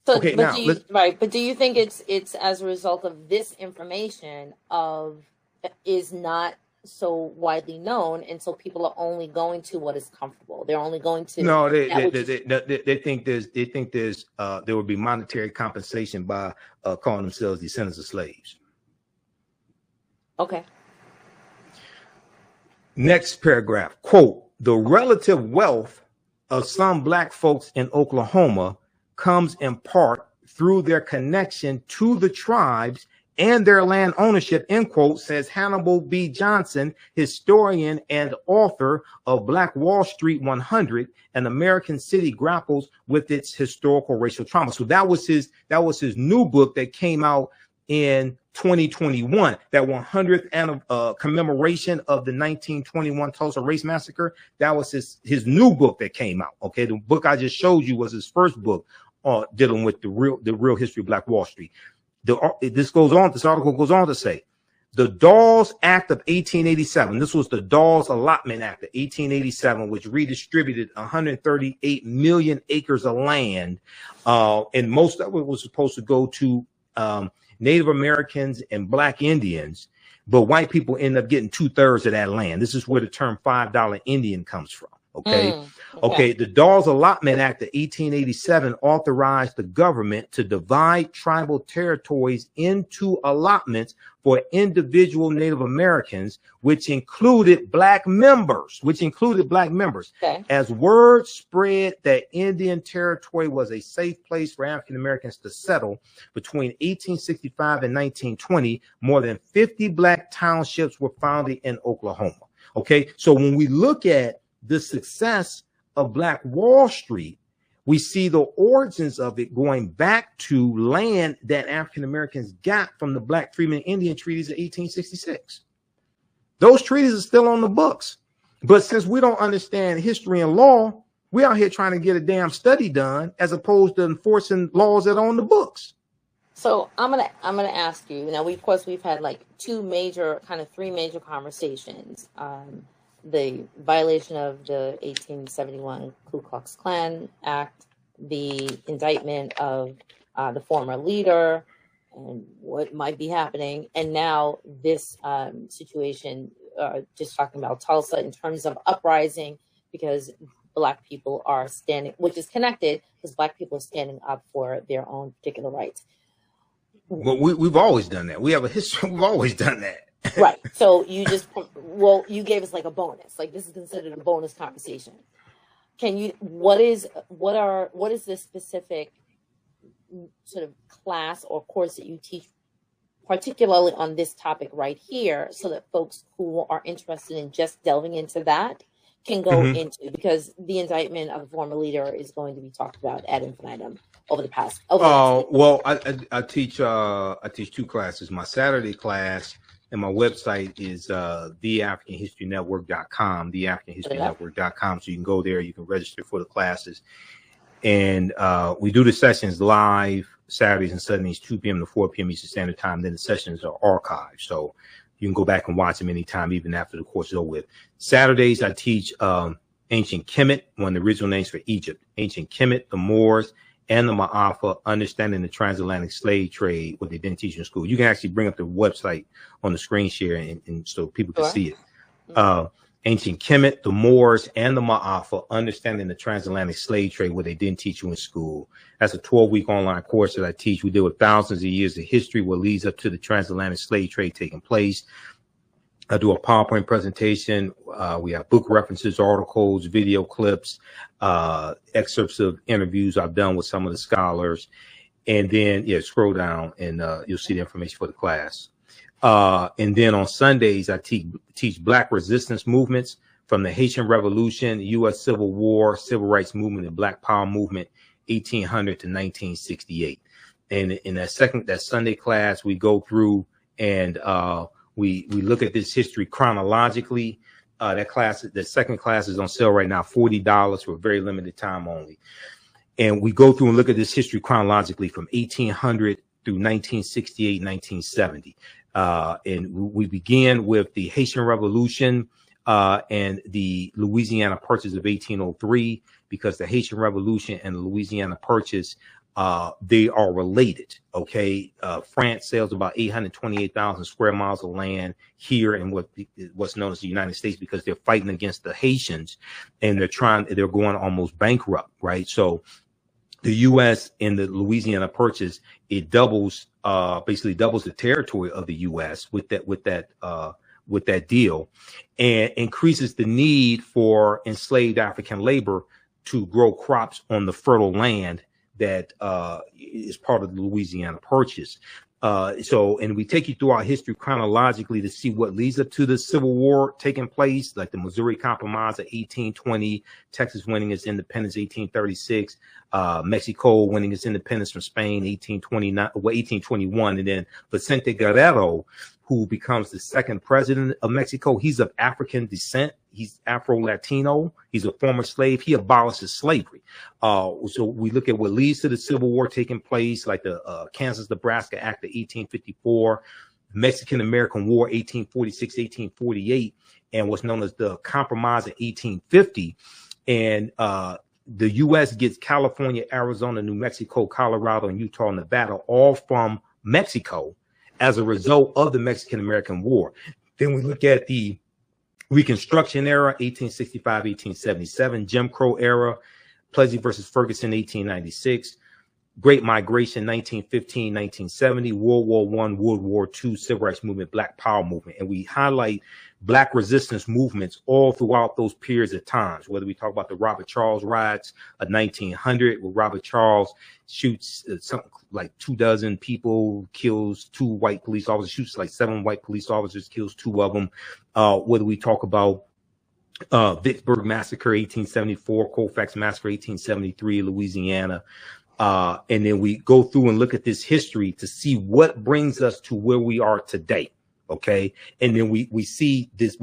So, Okay, but now, do you, right? But do you think it's as a result of this information is not so widely known, and so people are only going to what is comfortable? They're only going to they think there's there will be monetary compensation by calling themselves descendants of slaves. Okay. Next paragraph, quote, the relative wealth of some black folks in Oklahoma comes in part through their connection to the tribes and their land ownership, end quote, says Hannibal B. Johnson, historian and author of Black Wall Street 100, an American city grapples with its historical racial trauma. So that was his new book that came out in 2021, that 100th commemoration of the 1921 Tulsa Race Massacre. That was his new book that came out. Okay, the book I just showed you was his first book dealing with the real history of Black Wall Street. This article goes on to say, the Dawes Act of 1887, this was the Dawes Allotment Act of 1887, which redistributed 138 million acres of land, and most of it was supposed to go to Native Americans and Black Indians, but white people end up getting 2/3 of that land. This is where the term $5 Indian comes from. Okay. The Dawes Allotment Act of 1887 authorized the government to divide tribal territories into allotments for individual Native Americans, which included black members. Okay. As word spread that Indian Territory was a safe place for African Americans to settle between 1865 and 1920, more than 50 black townships were founded in Oklahoma. Okay, so when we look at the success of Black Wall Street, we see the origins of it going back to land that African Americans got from the Black Freedmen Indian treaties of 1866. Those treaties are still on the books. But since we don't understand history and law, we're out here trying to get a damn study done as opposed to enforcing laws that are on the books. So I'm gonna ask you now. We've had like three major conversations. The violation of the 1871 Ku Klux Klan Act, the indictment of the former leader, and what might be happening, and now this situation, just talking about Tulsa in terms of uprising, because Black people are standing, which is connected, because Black people are standing up for their own particular rights. Well, we've always done that. We have a history. We've always done that. Right. So you you gave us like a bonus. Like this is considered a bonus conversation. What is the specific sort of class or course that you teach, particularly on this topic right here, so that folks who are interested in just delving into that can go into, because the indictment of the former leader is going to be talked about ad infinitum over the past. Well, I teach two classes. My Saturday class and my website is theafricanhistorynetwork.com, theafricanhistorynetwork.com. So you can go there, you can register for the classes. And we do the sessions live Saturdays and Sundays, 2 p.m. to 4 p.m. Eastern Standard Time. Then the sessions are archived. So you can go back and watch them anytime, even after the course is over with. Saturdays, I teach ancient Kemet, one of the original names for Egypt. Ancient Kemet, the Moors, and the Ma'afa, understanding the transatlantic slave trade, what they didn't teach in school. You can actually bring up the website on the screen share and so people can see it. Ancient Kemet, the Moors, and the Ma'afa, understanding the transatlantic slave trade, what they didn't teach you in school. That's a 12-week online course that I teach. We deal with thousands of years of history, what leads up to the transatlantic slave trade taking place. I do a PowerPoint presentation. We have book references, articles, video clips, excerpts of interviews I've done with some of the scholars. And then, scroll down and you'll see the information for the class. And then on Sundays, I teach Black resistance movements from the Haitian Revolution, the U.S. Civil War, Civil Rights Movement, and Black Power Movement, 1800 to 1968. And in that Sunday class, we go through and we look at this history chronologically. The second class is on sale right now, $40 for a very limited time only. And we go through and look at this history chronologically from 1800 through 1968, 1970. And we begin with the Haitian Revolution and the Louisiana Purchase of 1803, because the Haitian Revolution and the Louisiana Purchase, they are related. Okay. France sells about 828,000 square miles of land here in what's known as the United States, because they're fighting against the Haitians and they're going almost bankrupt. Right. So the U.S. in the Louisiana Purchase, it basically doubles the territory of the U.S. with that deal, and increases the need for enslaved African labor to grow crops on the fertile land that is part of the Louisiana Purchase. And we take you through our history chronologically to see what leads up to the Civil War taking place, like the Missouri Compromise of 1820, Texas winning its independence 1836, Mexico winning its independence from Spain 1821, and then Vicente Guerrero, who becomes the second president of Mexico. He's of African descent. He's Afro-Latino. He's a former slave. He abolishes slavery. So we look at what leads to the Civil War taking place, like the Kansas-Nebraska Act of 1854, Mexican-American War 1846-1848, and what's known as the Compromise of 1850. And the U.S. gets California, Arizona, New Mexico, Colorado, and Utah, and Nevada, all from Mexico as a result of the Mexican-American War. Then we look at the Reconstruction Era, 1865-1877, Jim Crow Era, Plessy versus Ferguson, 1896, Great Migration, 1915-1970, World War I, World War II, Civil Rights Movement, Black Power Movement. And we highlight Black resistance movements all throughout those periods of times, whether we talk about the Robert Charles riots of 1900, where Robert Charles shoots something like 24 people, kills 2 white police officers, shoots like 7 white police officers, kills 2 of them. Whether we talk about Vicksburg Massacre, 1874, Colfax Massacre, 1873, Louisiana. And then we go through and look at this history to see what brings us to where we are today. Okay. And then we see this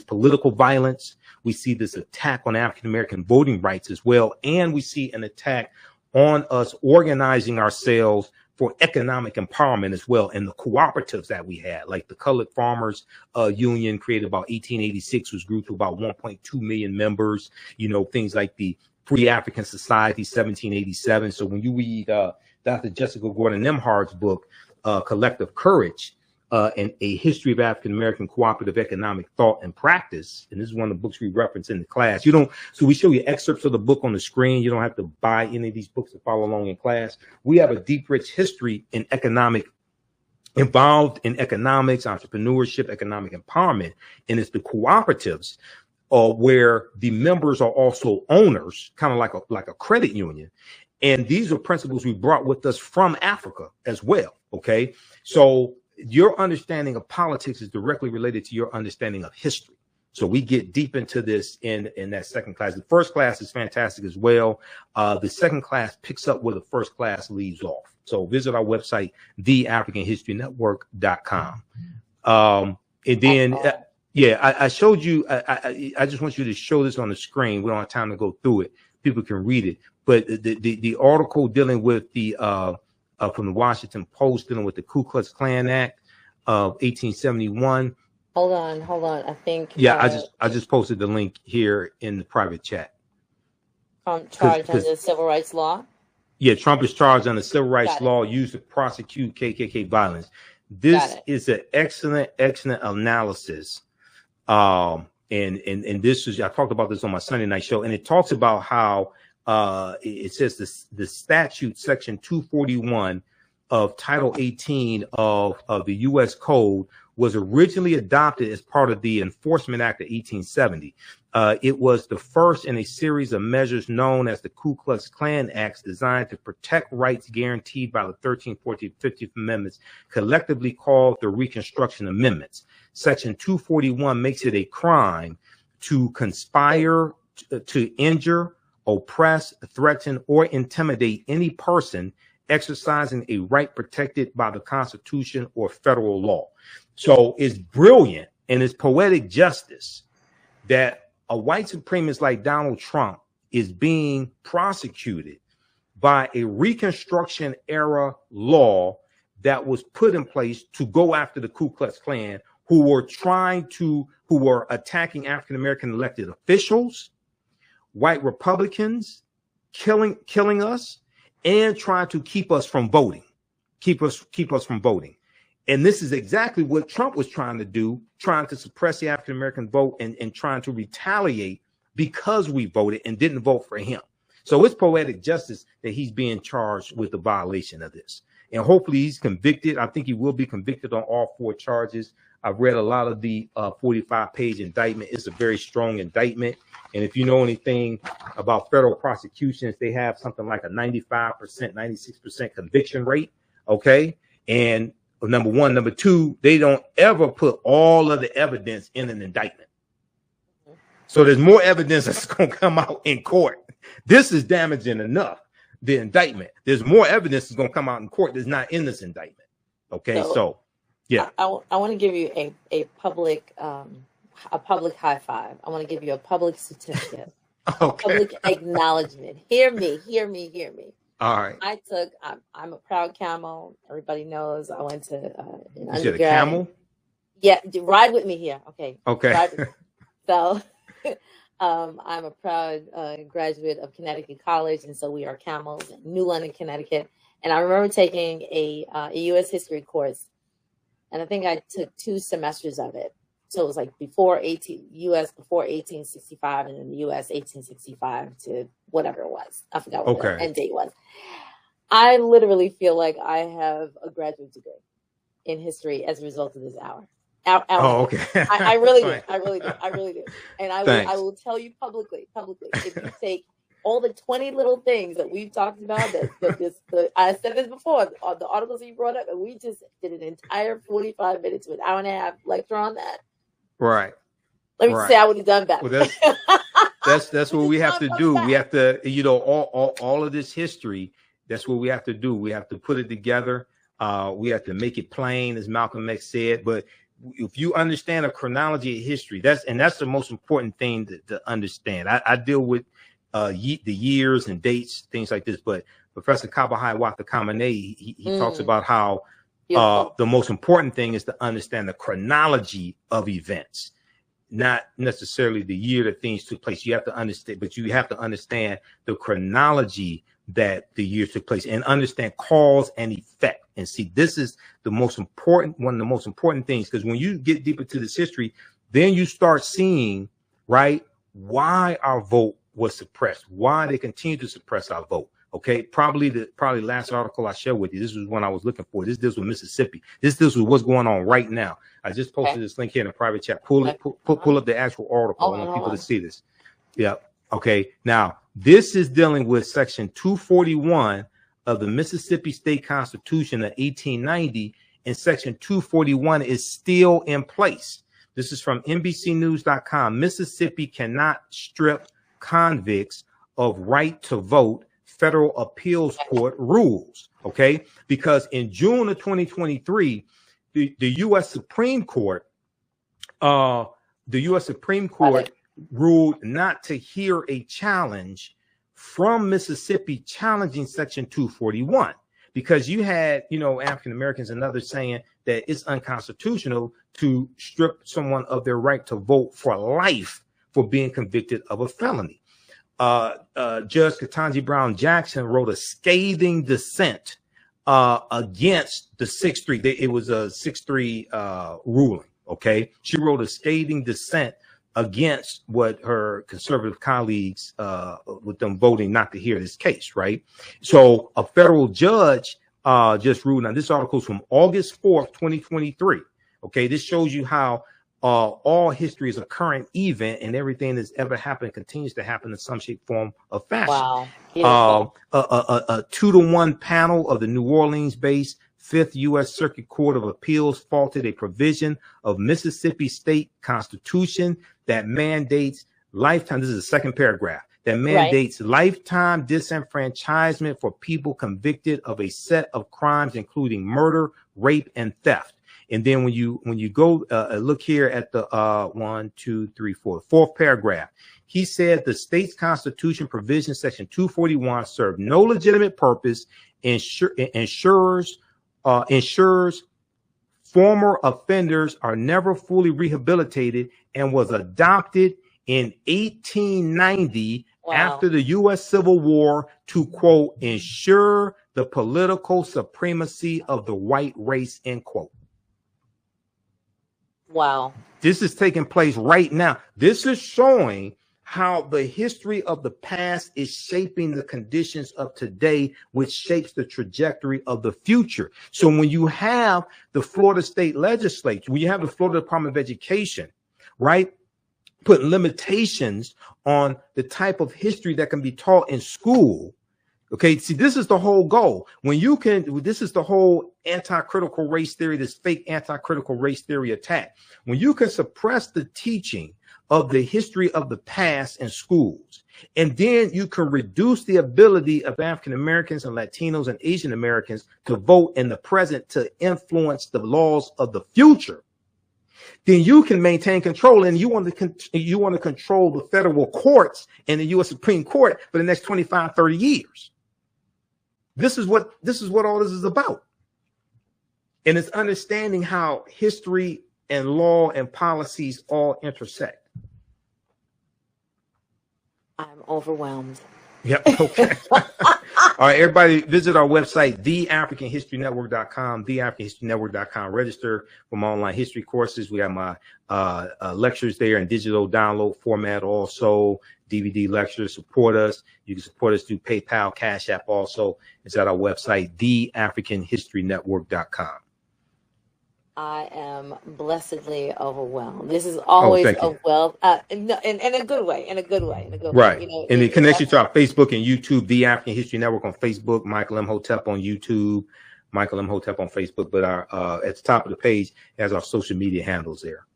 political violence. We see this attack on African-American voting rights as well. And we see an attack on us organizing ourselves for economic empowerment as well. And the cooperatives that we had, like the Colored Farmers Union, created about 1886, which grew to about 1.2 million members, things like the Free African Society, 1787. So when you read Dr. Jessica Gordon Nemhard's book, Collective Courage, and A History of African-American Cooperative Economic Thought and Practice, and this is one of the books we reference in the class. So we show you excerpts of the book on the screen. You don't have to buy any of these books to follow along in class. We have a deep, rich history involved in economics, entrepreneurship, economic empowerment, and it's the cooperatives where the members are also owners, kind of like a credit union. And these are principles we brought with us from Africa as well. Okay. So your understanding of politics is directly related to your understanding of history. So we get deep into this in that second class. The first class is fantastic as well. The second class picks up where the first class leaves off. So visit our website, theafricanhistorynetwork.com. And then, I showed you, I just want you to show this on the screen. We don't have time to go through it. People can read it. But the article dealing with from the Washington Post, dealing with the Ku Klux Klan Act of 1871. Hold on. I think. Yeah, I just posted the link here in the private chat. Charged under civil rights law. Yeah, Trump is charged under civil rights law used to prosecute KKK violence. This is an excellent analysis. And this is, I talked about this on my Sunday night show, and it talks about how it says the statute section 241 of Title 18 of the U.S. Code was originally adopted as part of the Enforcement Act of 1870. It was the first in a series of measures known as the Ku Klux Klan Acts, designed to protect rights guaranteed by the 13th, 14th, 15th Amendments, collectively called the Reconstruction Amendments. Section 241 makes it a crime to conspire to injure, oppress, threaten, or intimidate any person exercising a right protected by the Constitution or federal law. So it's brilliant and it's poetic justice that a white supremacist like Donald Trump is being prosecuted by a Reconstruction era law that was put in place to go after the Ku Klux Klan, who were attacking African-American elected officials, white Republicans, killing us, and trying to keep us from voting, keep us from voting. And this is exactly what Trump was trying to do, trying to suppress the African-American vote and trying to retaliate because we voted and didn't vote for him. So it's poetic justice that he's being charged with the violation of this. And hopefully he's convicted. I think he will be convicted on all 4 charges. I've read a lot of the 45-page indictment. It's a very strong indictment. And if you know anything about federal prosecutions, they have something like a 95%, 96% conviction rate. Okay. And number one. Number two, they don't ever put all of the evidence in an indictment. So there's more evidence that's going to come out in court. This is damaging enough, the indictment. There's more evidence that's going to come out in court that's not in this indictment. Okay, so yeah. I want to give you a public high five. I want to give you a public certificate. Okay. Public acknowledgement. Hear me. All right. I'm a proud camel. Everybody knows I went to an undergrad. Is it a camel? Yeah, ride with me here. Okay. Okay. So I'm a proud graduate of Connecticut College, and so we are camels in New London, Connecticut. And I remember taking a U.S. history course, and I think I took 2 semesters of it. So it was like U.S. before 1865, and then the U.S. 1865 to whatever it was. I forgot what the end date was. I literally feel like I have a graduate degree in history as a result of this hour. Oh, okay. I really do. I really do. And I will tell you publicly, if you take all the 20 little things that we've talked about, I said this before, the articles you brought up, and we just did an entire 45 minutes to an hour and a half lecture on that. Right. Let me say I would have done better. Well, that's what we have to do. We have to, all of this history. That's what we have to do. We have to put it together. We have to make it plain, as Malcolm X said. But if you understand a chronology of history, that's the most important thing to understand. I deal with the years and dates, things like this. But Professor Kabahai Watakamane, he talks about how the most important thing is to understand the chronology of events, not necessarily the year that things took place. You have to understand, but you have to understand the chronology that the years took place and understand cause and effect. And see, this is the most important, one of the most important things, because when you get deeper to this history, then you start seeing, right, why our vote was suppressed, why they continue to suppress our vote. Okay, probably last article I shared with you. This was one I was looking for. This deals with Mississippi. This deals with what's going on right now. I just posted this link here in a private chat. Pull up the actual article. I want people to see this. Yeah. Okay. Now this is dealing with Section 241 of the Mississippi State Constitution of 1890, and Section 241 is still in place. This is from NBCnews.com. Mississippi cannot strip convicts of right to vote. Federal Appeals Court rules, okay? Because in June of 2023, the U.S. Supreme Court, ruled not to hear a challenge from Mississippi challenging Section 241, because you had, African Americans and others saying that it's unconstitutional to strip someone of their right to vote for life for being convicted of a felony. Judge Ketanji Brown Jackson wrote a scathing dissent against the 6-3. It was a 6-3 ruling. Okay, she wrote a scathing dissent against what her conservative colleagues, with them voting not to hear this case. Right. So a federal judge just ruled. Now this article is from August 4th, 2023. Okay, this shows you how all history is a current event, and everything that's ever happened continues to happen in some shape, form, or fashion. Wow. Beautiful. A 2-to-1 panel of the New Orleans-based Fifth U.S. Circuit Court of Appeals faulted a provision of Mississippi State Constitution that mandates lifetime. This is the second paragraph. That mandates lifetime disenfranchisement for people convicted of a set of crimes, including murder, rape, and theft. And then when you go look here at the 4th paragraph, he said the state's constitution provision, section 241, served no legitimate purpose, ensures former offenders are never fully rehabilitated, and was adopted in 1890 after the U.S. Civil War to, quote, ensure the political supremacy of the white race, end quote. Wow. This is taking place right now. This is showing how the history of the past is shaping the conditions of today, which shapes the trajectory of the future. So when you have the Florida State Legislature, when you have the Florida Department of Education, right, putting limitations on the type of history that can be taught in school. Okay, see, this is the whole goal. When you can, this is the whole anti-critical race theory, this fake anti-critical race theory attack. When you can suppress the teaching of the history of the past in schools, and then you can reduce the ability of African Americans and Latinos and Asian Americans to vote in the present to influence the laws of the future, then you can maintain control. And you want to control the federal courts and the U.S. Supreme Court for the next 25, 30 years. This is what all this is about. And it's understanding how history and law and policies all intersect. I'm overwhelmed. Yep. Okay. All right, everybody, visit our website, theafricanhistorynetwork.com, theafricanhistorynetwork.com. Register for my online history courses. We have my lectures there in digital download format, also DVD lectures. Support us. You can support us through PayPal, Cash App. Also, it's at our website, theafricanhistorynetwork.com. I am blessedly overwhelmed. This is always a wealth, in a good way, Right. You know, and it connects you to our Facebook and YouTube, The African History Network on Facebook, Michael Imhotep on YouTube, Michael Imhotep on Facebook. But our at the top of the page has our social media handles there.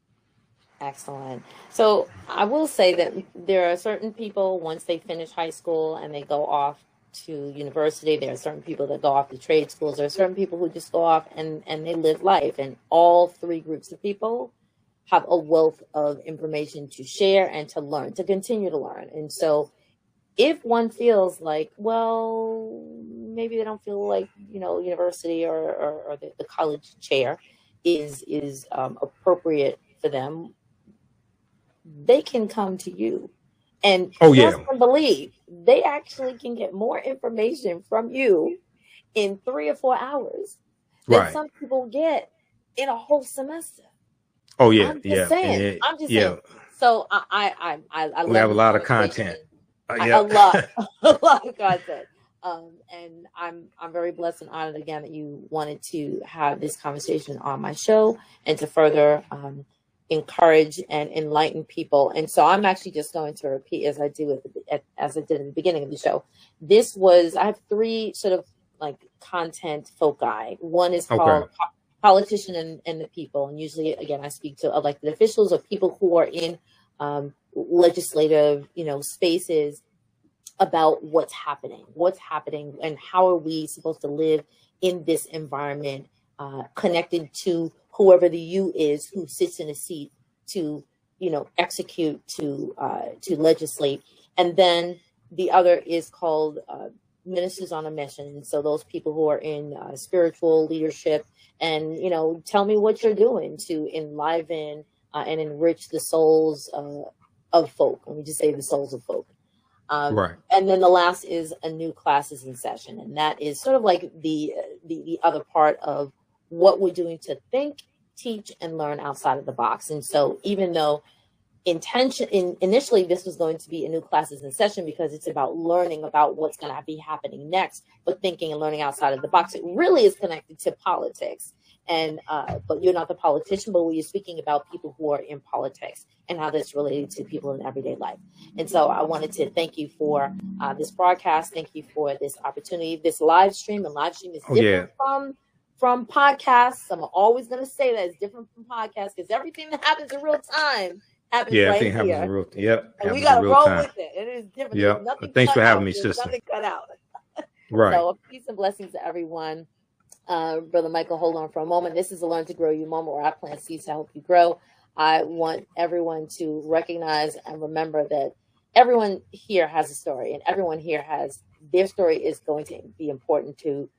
Excellent. So I will say that there are certain people, once they finish high school and they go off to university, there are certain people that go off to trade schools. There are certain people who just go off and they live life. And all three groups of people have a wealth of information to share and to learn, to continue to learn. And so if one feels like, well, maybe they don't feel like, you know, university or the college chair is appropriate for them, they can come to you. And trust and believe, they actually can get more information from you in 3 or 4 hours than some people get in a whole semester. Oh yeah, I'm just saying. So I love. We have a lot of content. A lot of content. And I'm very blessed and honored again that you wanted to have this conversation on my show and to further encourage and enlighten people. And so I'm actually just going to repeat as I did at the beginning of the show. I have 3 sort of like content foci. One is called Politician and the People. And usually, again, I speak to elected officials or people who are in legislative, spaces about what's happening and how are we supposed to live in this environment, connected to whoever the you is who sits in a seat to, execute, to legislate. And then the other is called Ministers on a Mission. So those people who are in spiritual leadership and, tell me what you're doing to enliven and enrich the souls of folk. Let me just say the souls of folk. Right. And then the last is a new classes in session. And that is sort of like the other part of what we're doing to think, teach, and learn outside of the box. And so even though initially this was going to be a new classes in session because it's about learning about what's going to be happening next, but thinking and learning outside of the box, it really is connected to politics and but you're not the politician, but you're speaking about people who are in politics and how that's related to people in everyday life. And so I wanted to thank you for this broadcast. Thank you for this opportunity, this live stream. And live stream is different from podcasts. I'm always going to say that it's different from podcasts because everything that happens in real time happens right here. Happens in real time. Yep. And we got to roll with it. It is different. Yep. Thanks for having me, sister. Nothing cut out. Right. So peace and blessings to everyone. Brother Michael, hold on for a moment. This is a Learn to Grow You moment where I plant seeds to help you grow. I want everyone to recognize and remember that everyone here has a story, and everyone here has their story is going to be important to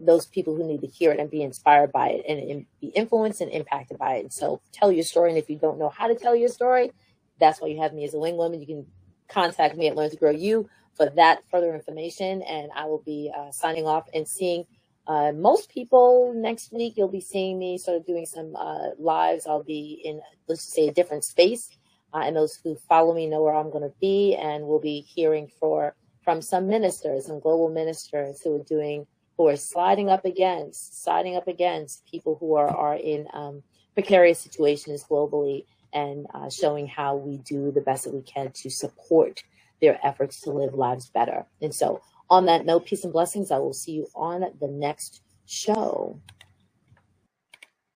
those people who need to hear it and be inspired by it and be influenced and impacted by it. And so tell your story. And if you don't know how to tell your story, that's why you have me as a wing woman. You can contact me at Learn to Grow You for that further information. And I will be signing off and seeing most people next week. You'll be seeing me sort of doing some lives. I'll be in, let's just say, a different space. And those who follow me know where I'm going to be. And we'll be hearing from some ministers, some global ministers who are sliding up against people who are in precarious situations globally, and showing how we do the best that we can to support their efforts to live lives better. And so on that note, peace and blessings. I will see you on the next show.